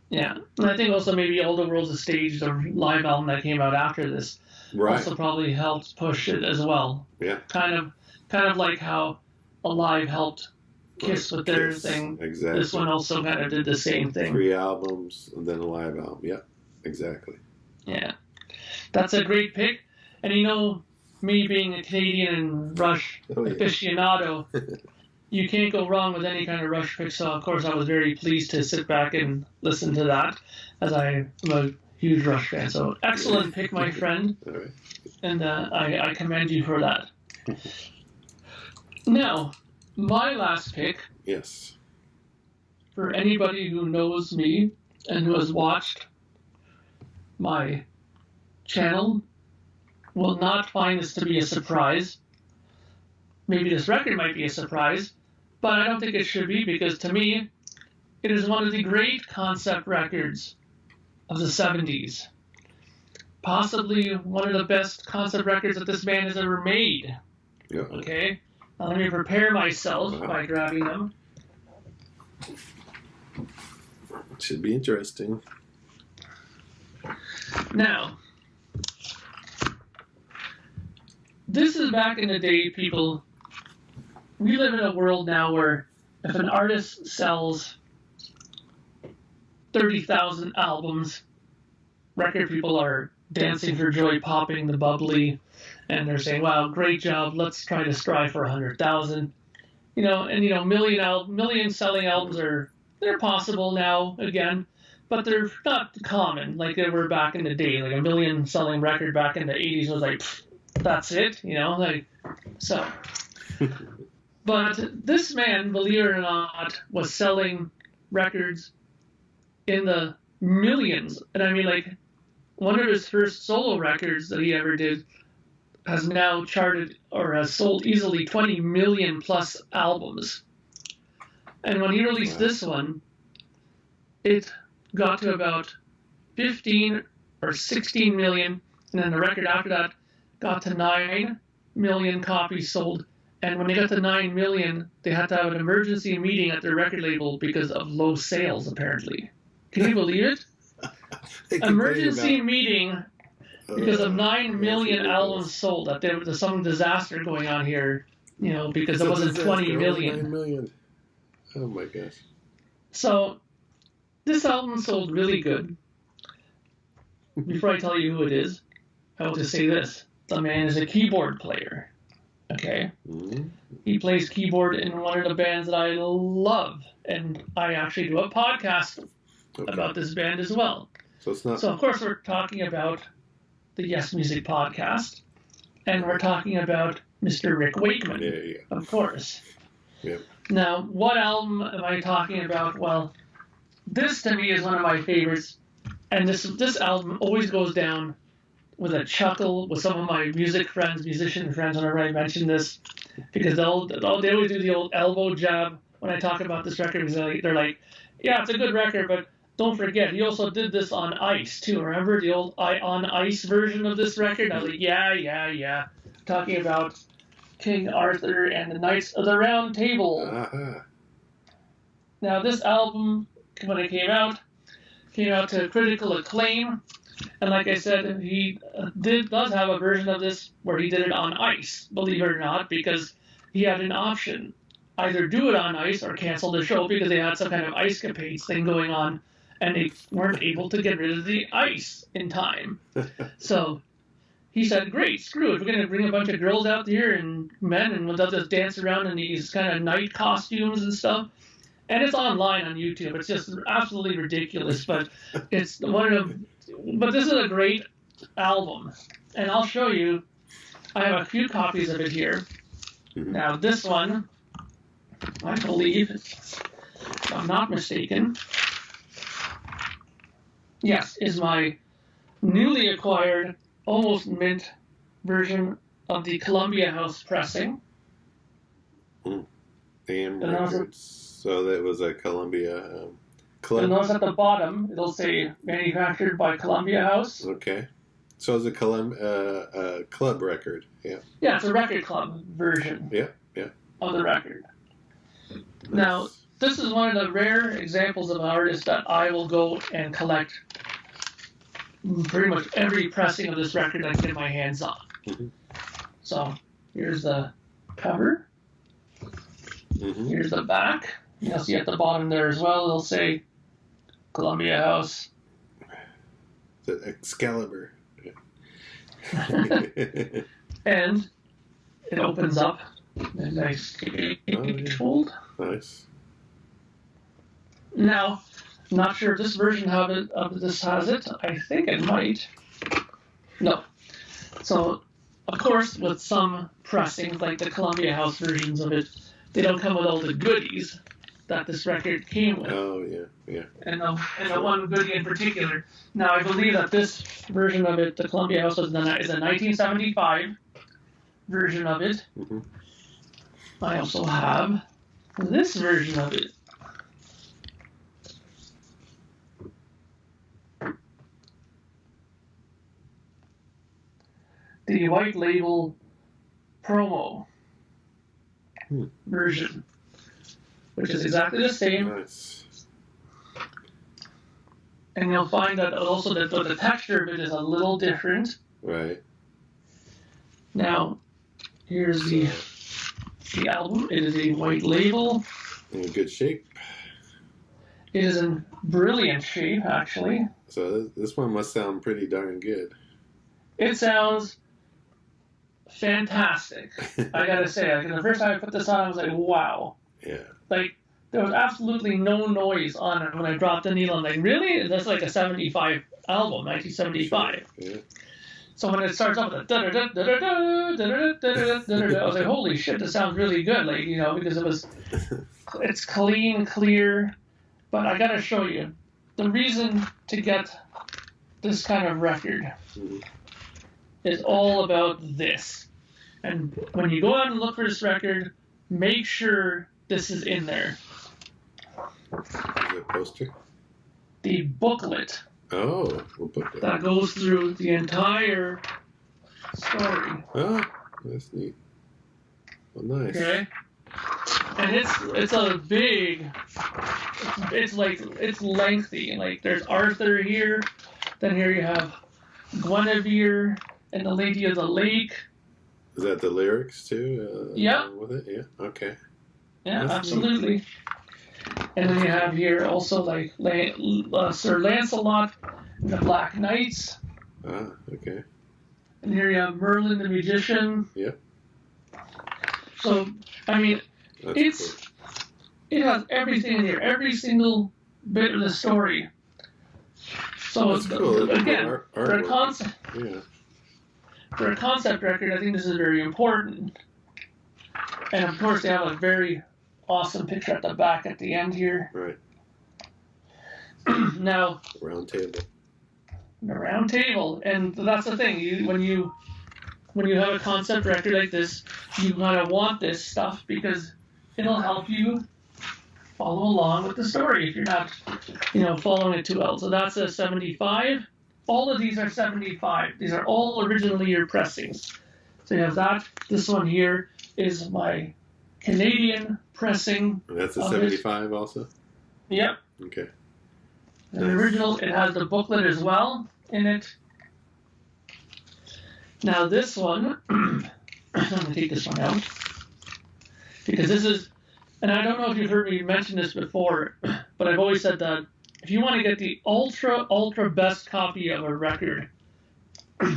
Yeah, and I think also maybe All the World's a Stage, the live album that came out after this, Right. also probably helped push it as well. Yeah. Kind of like how Alive helped Kiss with their thing. Exactly. This one also kind of did the same thing. 3 albums and then a live album. Yeah, exactly. Yeah, that's a great pick. And you know, me being a Canadian and Rush aficionado, you can't go wrong with any kind of Rush pick. So of course I was very pleased to sit back and listen to that, as I am a huge Rush fan. So excellent pick, my friend. All right. And I commend you for that. Now, my last pick. Yes. For anybody who knows me and who has watched my channel, will not find this to be a surprise. Maybe this record might be a surprise, but I don't think it should be, because to me, it is one of the great concept records of the 70s. Possibly one of the best concept records that this band has ever made. Yeah. Okay? Now let me prepare myself by grabbing them. Should be interesting. Now, this is back in the day, people. We live in a world now where if an artist sells 30,000 albums, record people are dancing for joy, popping the bubbly, and they're saying, wow, great job, let's try to strive for 100,000. You know, and million selling albums they're possible now again, but they're not common like they were back in the day. Like a million selling record back in the 80s was like, that's it, you know, like, so. But this man, believe it or not, was selling records in the millions. And I mean, like, one of his first solo records that he ever did has now charted or has sold easily 20 million plus albums. And when he released this one, it got to about 15 or 16 million. And then the record after that got to 9 million copies sold. And when they got to 9 million, they had to have an emergency meeting at their record label because of low sales, apparently. Can you believe it? Emergency meeting because of 9 million albums sold. That there was some disaster going on here, you know, because it wasn't 20 million. 9 million. Oh my gosh. So, this album sold really good. Before I tell you who it is, I will just say this. The man is a keyboard player. Okay? Mm-hmm. He plays keyboard in one of the bands that I love. And I actually do a podcast about this band as well. So it's not. So, of course, we're talking about the Yes Music podcast. And we're talking about Mr. Rick Wakeman. Yeah. Of course. Yep. Now, what album am I talking about? Well, this to me is one of my favorites. And this album always goes down with a chuckle with some of my musician friends, whenever I mention this, because they always do the old elbow jab when I talk about this record. Because they're like, yeah, it's a good record, but don't forget, he also did this on ice too. Remember the old on ice version of this record? I was like, yeah. Talking about King Arthur and the Knights of the Round Table. Uh-huh. Now, this album, when it came out to critical acclaim. And like I said, he does have a version of this where he did it on ice, believe it or not, because he had an option. Either do it on ice or cancel the show because they had some kind of ice capades thing going on, and they weren't able to get rid of the ice in time. So he said, great, screw it. We're going to bring a bunch of girls out here and men, and they'll just dance around in these kind of night costumes and stuff. And it's online on YouTube. It's just absolutely ridiculous, but it's one of them. But this is a great album, and I'll show you. I have a few copies of it here. Now, this one, I believe, if I'm not mistaken, yes, is my newly acquired, almost mint version of the Columbia House pressing. AM And also- Records. So that was a Columbia You'll club. notice at the bottom, it'll say manufactured by Columbia House. Okay. So it's a club record. Yeah. Yeah, it's a record club version Yeah. of the record. Nice. Now, this is one of the rare examples of an artist that I will go and collect pretty much every pressing of this record I can get my hands on. Mhm. So here's the cover. Mhm. Here's the back. You'll see at the bottom there as well, it'll say Columbia House. The Excalibur. And it opens up. A nice fold. Nice. Now, I'm not sure if this version of this has it. I think it might. No. So, of course, with some pressings, like the Columbia House versions of it, they don't come with all the goodies that this record came with. Oh yeah. And the one goodie in particular. Now, I believe that this version of it, the Columbia House, is a 1975 version of it. Mhm. I also have this version of it. The white label promo version, which is exactly the same. Nice. And you'll find that also that the texture of it is a little different. Right. Now, here's the album. It is a white label. In good shape. It is in brilliant shape, actually. So this one must sound pretty darn good. It sounds fantastic. I gotta say, like, the first time I put this on, I was like, wow. Yeah. Like, there was absolutely no noise on it when I dropped the needle. I'm like, really? That's like a 75 album, 1975. Yeah. So when it starts off with a I was like, holy shit, this sounds really good. Like, you know, because it's clean, clear. But I gotta show you, the reason to get this kind of record is all about this. And when you go out and look for this record, make sure this is in there. Is it a poster? The booklet Oh, we'll put that. that goes through the entire story. Oh, that's neat. Well, nice. Okay? And it's a big, it's lengthy. Like, there's Arthur here, then here you have Guinevere and the Lady of the Lake. Is that the lyrics too? Yeah. With it? Yeah. Okay. Yeah, That's absolutely. And then you have here also like Sir Lancelot and the Black Knights. Ah, okay. And here you have Merlin the Magician. Yep. So, I mean, That's it has everything in here, every single bit of the story. So, That's cool. again, for a Artwork. concept, Yeah. for a concept record, I think this is very important. And of course, they have a very awesome picture at the back at the end here. Right. Now, Round table. the round table, and that's the thing. When you have a concept record like this, you kind of want this stuff because it'll help you follow along with the story if you're not, following it too well. So that's a 75. All of these are 75. These are all original year pressings. So you have that. This one here is my Canadian pressing. And that's a of it. 75 also? Yep. Okay. The original, it has the booklet as well in it. Now this one, I'm going to take this one out. Because this is, and I don't know if you've heard me mention this before, but I've always said that if you want to get the ultra best copy of a record,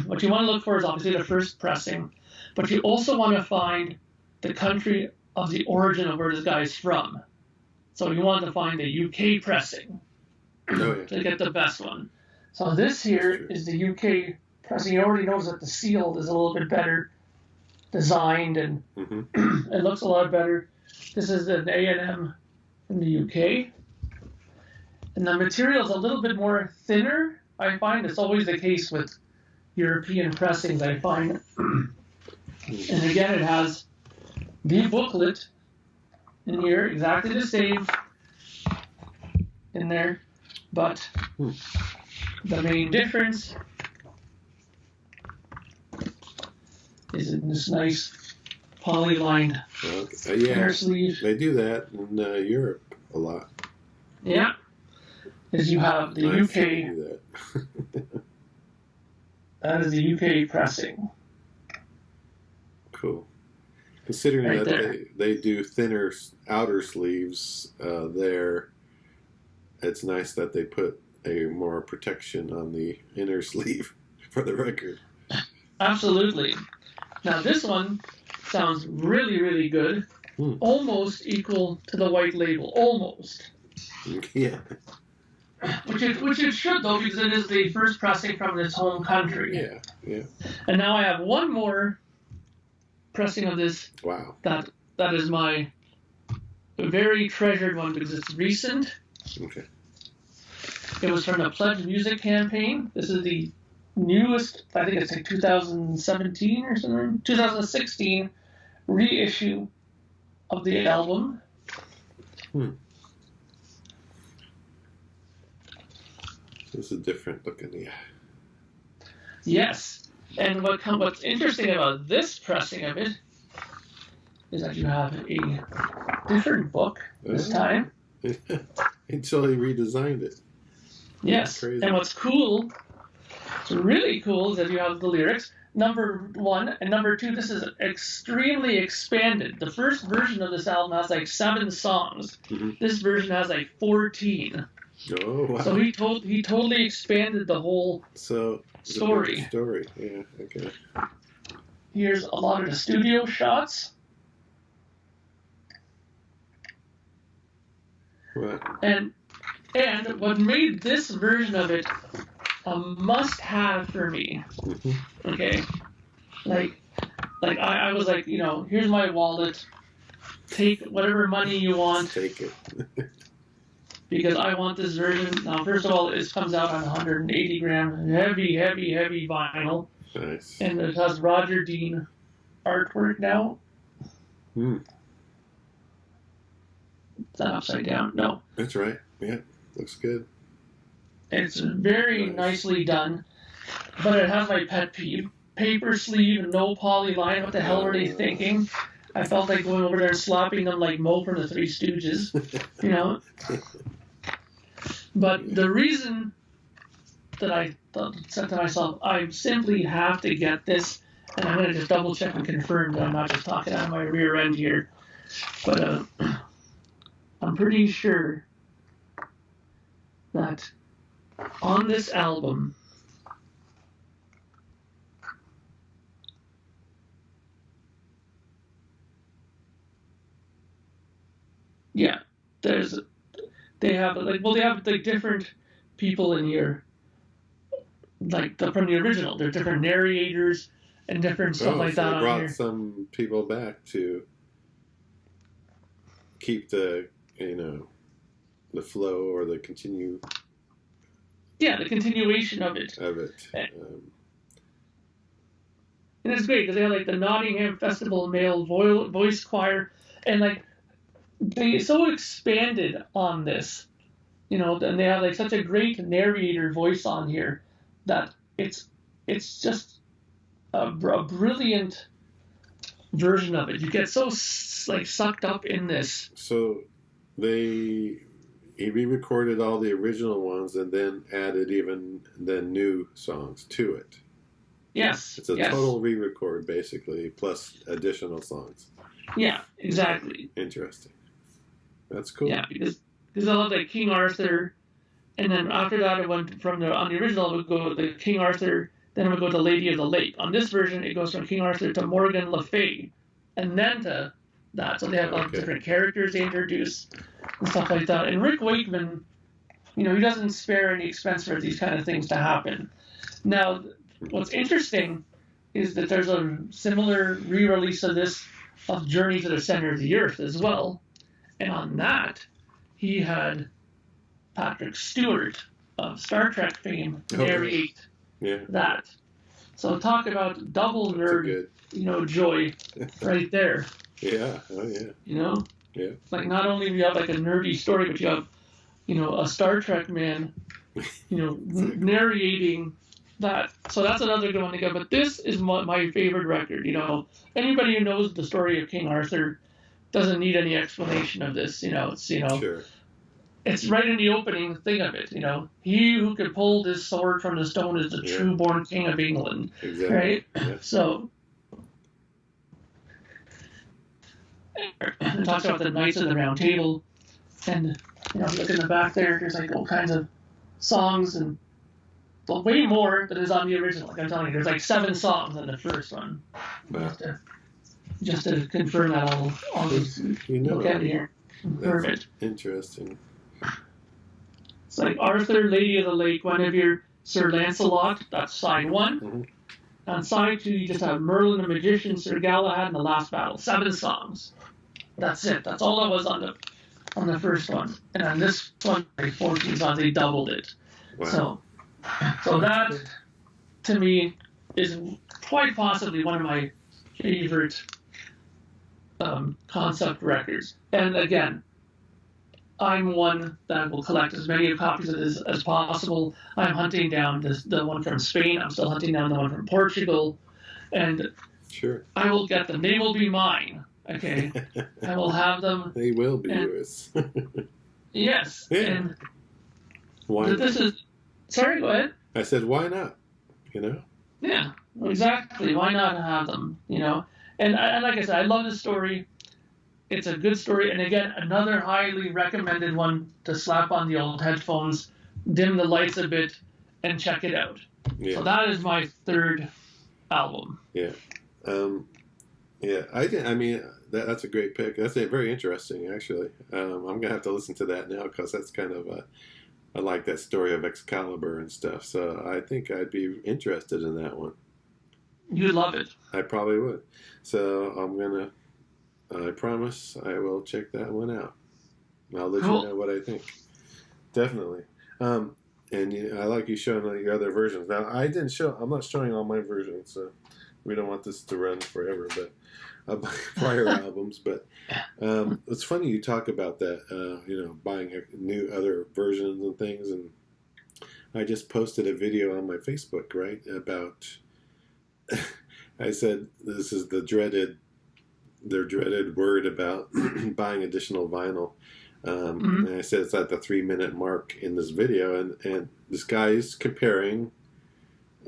what you want to look for is obviously the first pressing, but you also want to find the country of the origin of where this guy is from. So you want to find the UK pressing. Oh, yeah. To get the best one. So this here is the UK pressing. You already notice that the seal is a little bit better designed and Mm-hmm. it looks a lot better. This is an A&M from the UK. And the material is a little bit more thinner. I find it's always the case with European pressings, I find. And again, it has the booklet in here, exactly the same in there, but the main difference is in this nice poly-lined inner sleeve. They do that in Europe a lot. Yeah, as you have the UK. Do that. That is the UK pressing. Cool. Considering Right that there. they do thinner outer sleeves there, it's nice that they put a more protection on the inner sleeve for the record. Absolutely. Now this one sounds really, really good. Almost equal to the white label. Almost. Yeah. Which it should, though, because it is the first pressing from its home country. Yeah, yeah. And now I have one more pressing of this. Wow. That is my very treasured one because it's recent. Okay. It was from the Pledge Music campaign. This is the newest, I think it's like 2017 or something, 2016 reissue of the album. This is different looking, yeah. Yes. And what's interesting about this pressing of it is that you have a different book this time. Until he redesigned it. Yes. And what's really cool is that you have the lyrics, number one, and number two, this is extremely expanded. The first version of this album has like 7 songs. This version has like 14. Oh, wow. So he totally expanded the whole story. Yeah, okay. Here's a lot of the studio shots. Right. And what made this version of it a must-have for me, okay? Like I was like, here's my wallet. Take whatever money you want. Take it. Because I want this version. Now, first of all, it comes out on 180 gram, heavy vinyl. Nice. And it has Roger Dean artwork now. Is that upside down? No. That's right. Yeah, looks good. It's very nicely done, but it has my pet peeve. Paper sleeve, no poly line. What the hell were they thinking? I felt like going over there and slapping them like Mo from the Three Stooges, But the reason that I said to myself, I simply have to get this, and I'm going to just double check and confirm that I'm not just talking out of my rear end here, but I'm pretty sure that on this album, yeah, they have different people in here, from the original. There's different narrators and different stuff like that they on brought here. some people back to keep the the flow or the continue. Yeah, the continuation of it. And it's great because they have the Nottingham Festival male voice choir, and they so expanded on this, and they have such a great narrator voice on here that it's just a brilliant version of it. You get so sucked up in this. So he re-recorded all the original ones and then added new songs to it. Yes. It's a total re-record basically, plus additional songs. Yeah, exactly. Interesting. That's cool. Yeah, because I love King Arthur, and then after that it went on the original it would go to King Arthur, then it would go to Lady of the Lake. On this version it goes from King Arthur to Morgan Le Fay, and then to that. So they have different characters they introduce and stuff like that. And Rick Wakeman, he doesn't spare any expense for these kind of things to happen. Now, what's interesting is that there's a similar re-release of this of Journey to the Center of the Earth as well. And on that, he had Patrick Stewart of Star Trek fame narrate that. So talk about double nerd, joy right there. Yeah, oh yeah. Yeah. Like, not only do you have like a nerdy story, but you have, a Star Trek man, narrating that. So that's another good one to go. But this is my favorite record. Anybody who knows the story of King Arthur doesn't need any explanation of this. Sure. It's right in the opening thing of it. He who could pull this sword from the stone is the true born king of England. Exactly. Right. Yeah. So it talks about the Knights of the Round Table, and look in the back there. There's like all kinds of songs and way more than is on the original. Like I'm telling you, there's like 7 songs in the first one. Wow. Just to confirm that all these look at here. Perfect. Interesting. It's like Arthur, Lady of the Lake, Guinevere, Sir Lancelot. That's side 1. Mm-hmm. On side 2, you just have Merlin the Magician, Sir Galahad, and the Last Battle. 7 songs. That's it. That's all that was on the first one. And on this one, like 14 songs, they doubled it. Wow. So that, to me, is quite possibly one of my favorite concept records. And again, I'm one that will collect as many copies of this as possible. I'm hunting down the one from Spain. I'm still hunting down the one from Portugal. And sure, I will get them. They will be mine. Okay? I will have them. They will be yours. Yes. Yeah. And why this is... Sorry, go ahead. I said, why not? Yeah, exactly. Why not have them? And like I said, I love this story. It's a good story. And again, another highly recommended one to slap on the old headphones, dim the lights a bit, and check it out. Yeah. So that is my third album. Yeah. Yeah. I mean, that's a great pick. That's very interesting, actually. I'm going to have to listen to that now because that's kind of I like that story of Excalibur and stuff. So I think I'd be interested in that one. You'd love it. I probably would. So I promise I will check that one out. I'll let you know what I think. Definitely. And I like you showing your other versions. Now, I'm not showing all my versions, so we don't want this to run forever, but prior albums. But it's funny you talk about that, buying new other versions and things. And I just posted a video on my Facebook, right, about, I said, this is their dreaded word about buying additional vinyl. And I said it's at the 3-minute mark in this video, and this guy is comparing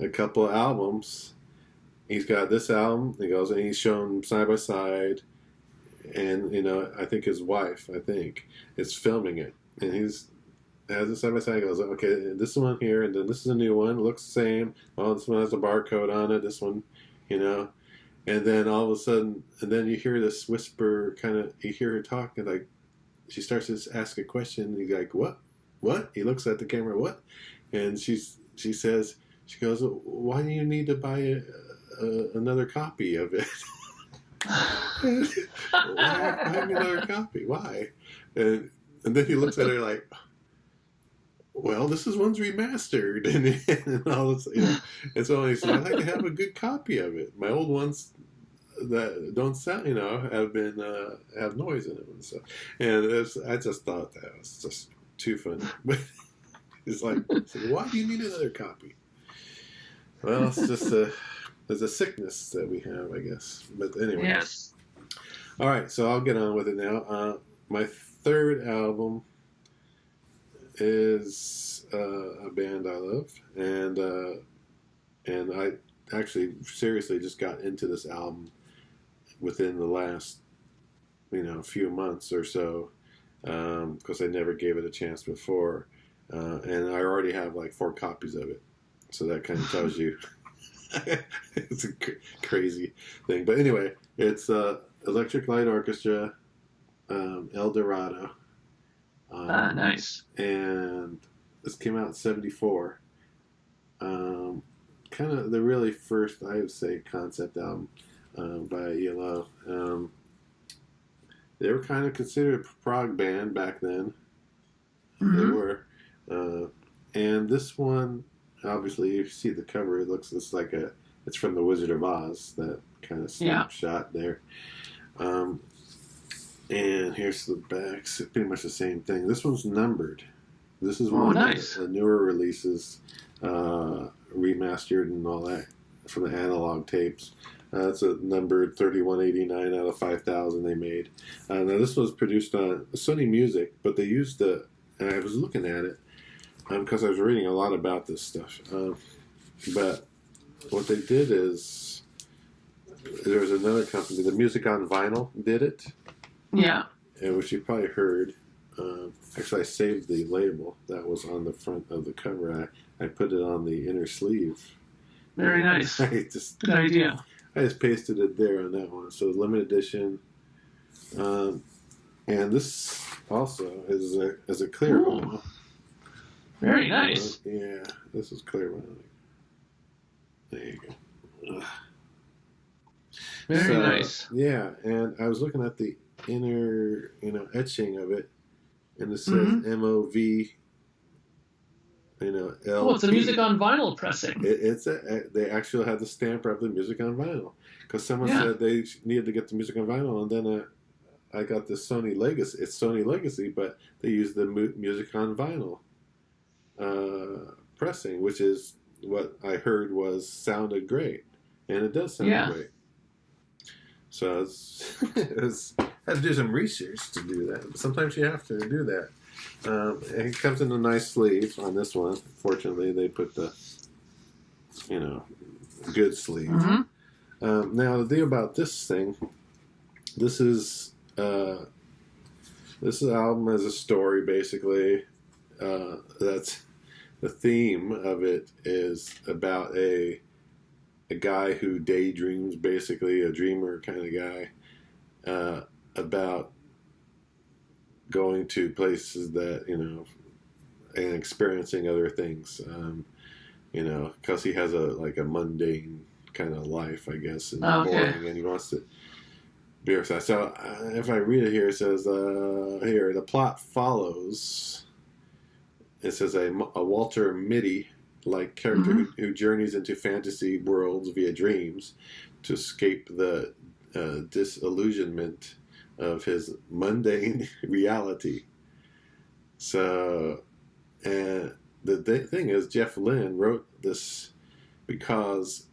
a couple of albums. He's got this album, he goes, and he's shown side by side, and I think his wife, is filming it, and has it side by side. He goes, okay, this one here, and then this is a new one, looks the same. Oh, this one has a barcode on it. This one, and then all of a sudden, and then you hear this whisper, you hear her talking, like she starts to ask a question, and he's like, what? He looks at the camera, what? And she says, she goes, why do you need to buy another copy of it? Why another copy? Why? And then he looks at her like, well, this one's remastered, and all this, and so he said, I'd like to have a good copy of it. My old ones that don't sound, have noise in them and stuff. And I just thought that was just too funny. But it's like, why do you need another copy? Well, it's just there's a sickness that we have, I guess. But anyway. Yes. All right, so I'll get on with it now. My third album is a band I love, and I actually seriously just got into this album within the last few months or so, because I never gave it a chance before, and I already have like 4 copies of it, so that kind of tells you it's a crazy thing. But anyway, it's Electric Light Orchestra, El Dorado. Nice. And this came out in 1974. Kind of the really first, I would say, concept album by ELO. They were kind of considered a prog band back then. Mm-hmm. They were. And this one, obviously, you see the cover, it looks just like it's from The Wizard of Oz, that kind of snapshot there. And here's the back. It's pretty much the same thing. This one's numbered. This is Oh, one nice. of the newer releases, remastered and all that from the analog tapes. It's a numbered 3189 out of 5,000 they made. Now this was produced on Sony Music, but they used and I was looking at it because I was reading a lot about this stuff. But what they did is there was another company, the Music on Vinyl, did it. Yeah. Which you probably heard. Actually, I saved the label that was on the front of the cover. I put it on the inner sleeve. Very nice. Good idea. I just pasted it there on that one. So limited edition. And this also is a clear vinyl. Very nice. Yeah, this is clear vinyl. There you go. Very nice. Yeah, and I was looking at the inner, etching of it, and it says MOV. LP. Oh, it's a Music on Vinyl pressing. They actually had the stamp of the Music on Vinyl because someone said they needed to get the Music on Vinyl, and then I got this Sony Legacy. It's Sony Legacy, but they used the Music on Vinyl pressing, which is what I heard sounded great, and it does sound great. So I had to do some research to do that. But sometimes you have to do that. It comes in a nice sleeve on this one. Fortunately, they put the, good sleeve. Mm-hmm. Now, the deal about this thing, this album has a story, basically. That's the theme of it is about a guy who daydreams, basically a dreamer kind of guy, about going to places that, and experiencing other things, because he has a mundane kind of life, I guess, and boring, and he wants to be outside. So if I read it here, it says, here, the plot follows, it says a Walter Mitty like character who journeys into fantasy worlds via dreams to escape the disillusionment of his mundane reality. So, and the thing is, Jeff Lynne wrote this because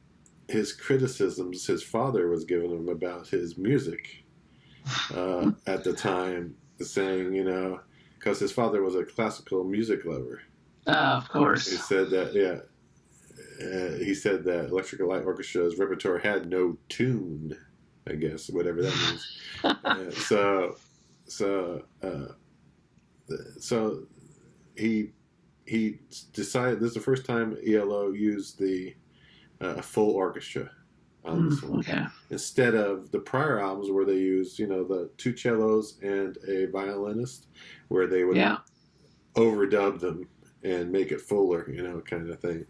his criticisms his father was giving him about his music at the time, saying, because his father was a classical music lover. Of course. He said that, he said that Electric Light Orchestra's repertoire had no tune, I guess, whatever that means. So he decided this is the first time ELO used the full orchestra on this one. Okay. Instead of the prior albums where they used, the two cellos and a violinist, where they would overdub them and make it fuller, kind of thing,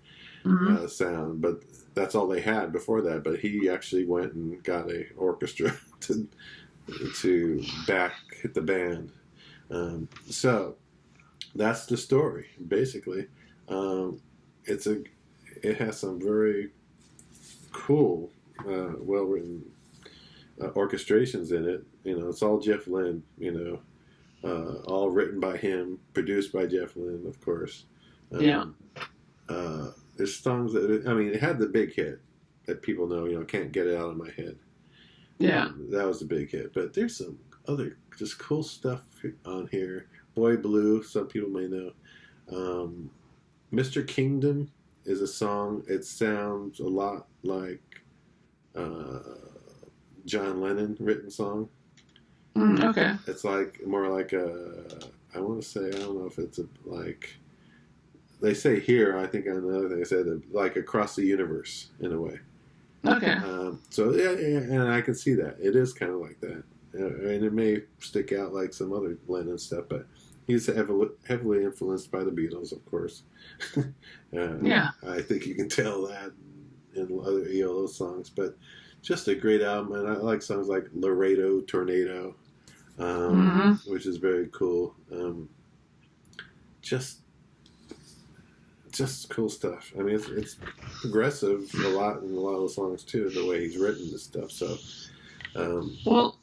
sound. But that's all they had before that. But he actually went and got a orchestra to back the band. So that's the story, basically. It has some very cool, well-written orchestrations in it. It's all Jeff Lynne, all written by him, produced by Jeff Lynne, of course. There's songs that, it had the big hit that people know, Can't Get It Out of My Head. Yeah. That was a big hit. But there's some other just cool stuff on here. Boy Blue, some people may know. Mr. Kingdom is a song. It sounds a lot like John Lennon written song. Okay. It's like more like I want to say, I don't know if it's they say here, I think on another thing, they said like across the universe in a way. Okay. So yeah, and I can see that. It is kind of like that. And it may stick out like some other Lennon stuff, but he's heavily influenced by the Beatles, of course. I think you can tell that in other ELO songs, but just a great album. And I like songs like Laredo Tornado, which is very cool. Just cool stuff. It's progressive a lot of the songs too, the way he's written this stuff. So, well,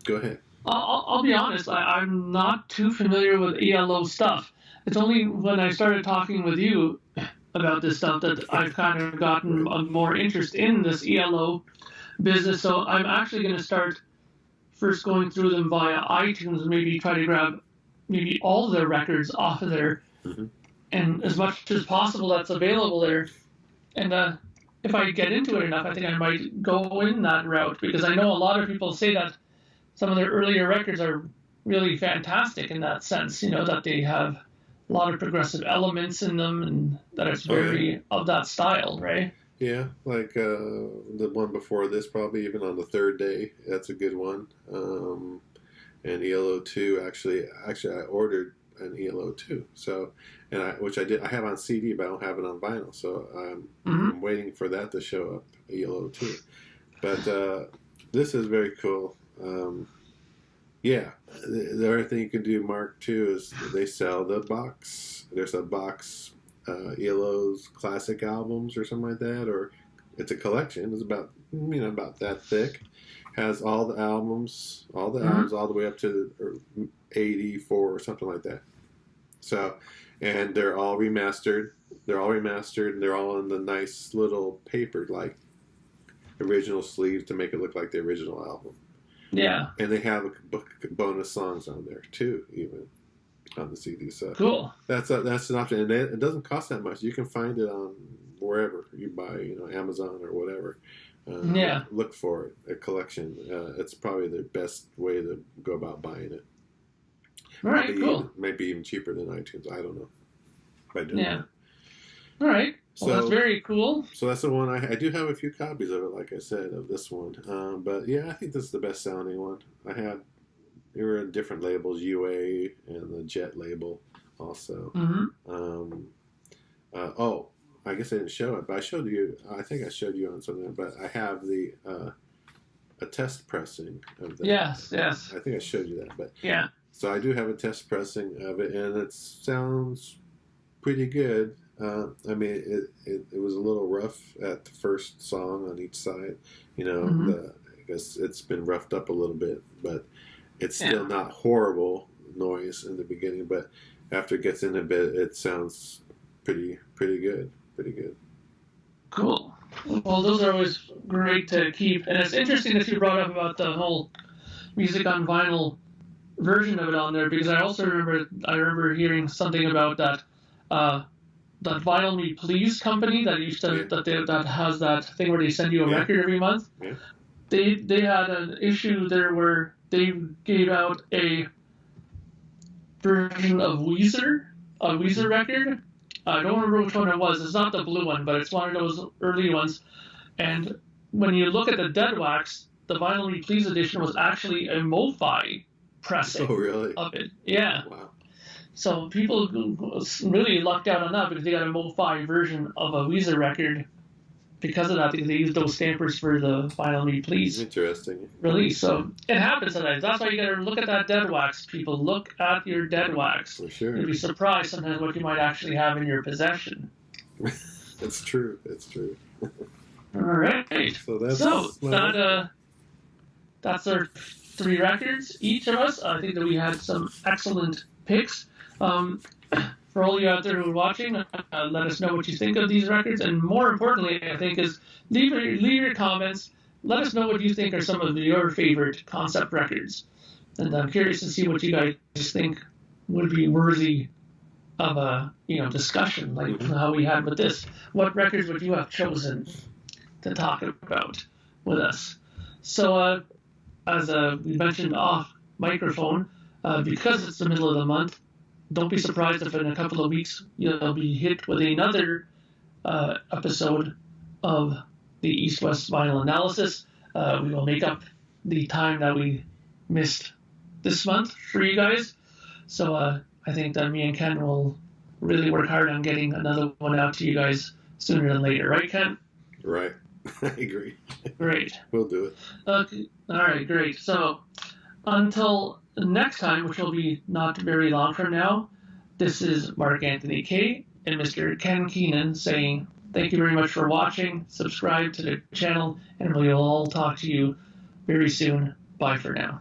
go ahead. I'll be honest, I'm not too familiar with ELO stuff. It's only when I started talking with you about this stuff that I've kind of gotten a more interest in this ELO business. So I'm actually going to start first going through them via iTunes and maybe try to grab maybe all their records off of there, Mm-hmm. and as much as possible that's available there. And if I get into it enough, I think I might go in that route, because I know a lot of people say that some of their earlier records are really fantastic in that sense, that they have a lot of progressive elements in them and that it's very of that style, right? Yeah, like the one before this, probably even on the third day. That's a good one. And ELO 2, actually, I ordered an ELO 2. So, which I did. I have on CD, but I don't have it on vinyl. So I'm waiting for that to show up, ELO 2. But this is very cool. Yeah, the other thing you can do, Mark, too, is they sell the box. There's a box, ELO's classic albums or something like that, or it's a collection. It's about that thick. Has all the albums, all the way up to 84 or something like that. So, and they're all remastered. And they're all in the nice little paper, like original sleeves to make it look like the original album. Yeah. And they have bonus songs on there too, even on the CD. So cool. That's an option, and it doesn't cost that much. You can find it on wherever you buy, Amazon or whatever. Look for it, a collection. It's probably the best way to go about buying it. All right, cool. Maybe even cheaper than iTunes. I don't know. By doing that. All right. Well, that's very cool. So that's the one I do have a few copies of it, like I said, of this one. But yeah, I think this is the best sounding one. They were in different labels, UA and the Jet label also. I guess I didn't show it, but I showed you. I think I showed you on something, but I have a test pressing of that. Yes. I think I showed you that, but yeah. So I do have a test pressing of it, and it sounds pretty good. I mean, it was a little rough at the first song on each side. I guess it's been roughed up a little bit, but it's still not horrible noise in the beginning. But after it gets in a bit, it sounds pretty good. Pretty good. Cool. Well, those are always great to keep. And it's interesting that you brought up about the whole music on vinyl version of it on there, because I also remember hearing something about that that Vinyl Me Please company that used to that has that thing where they send you a record every month. Yeah. They had an issue there where they gave out a version of a Weezer record. I don't remember which one it was. It's not the blue one, but it's one of those early ones. And when you look at the Dead Wax, the Vinyl Me Please edition was actually a MoFi pressing of it. Yeah. Wow. So people really lucked out on that, because they got a MoFi version of a Weezer record because of that, because they used those stampers for the Vinyl Me Please release. So it happens sometimes. That's why you got to look at that Dead Wax, people. Look at your Dead Wax. For sure. You'll be surprised sometimes what you might actually have in your possession. It's true. All right. So that's our 3 records, each of us. I think that we had some excellent picks. For all you out there who are watching, let us know what you think of these records, and more importantly, I think, is leave your comments. Let us know what you think are some of your favorite concept records, and I'm curious to see what you guys think would be worthy of a discussion, like how we had with this. What records would you have chosen to talk about with us? So, as we mentioned off microphone, because it's the middle of the month, don't be surprised if in a couple of weeks you'll be hit with another episode of the East-West Vinyl Analysis. We will make up the time that we missed this month for you guys. So I think that me and Ken will really work hard on getting another one out to you guys sooner than later. Right, Ken? Right. I agree. Great. We'll do it. Okay. All right, great. So until next time, which will be not very long from now, this is Mark Anthony K. and Mr. Ken Keenan saying thank you very much for watching. Subscribe to the channel, and we'll all talk to you very soon. Bye for now.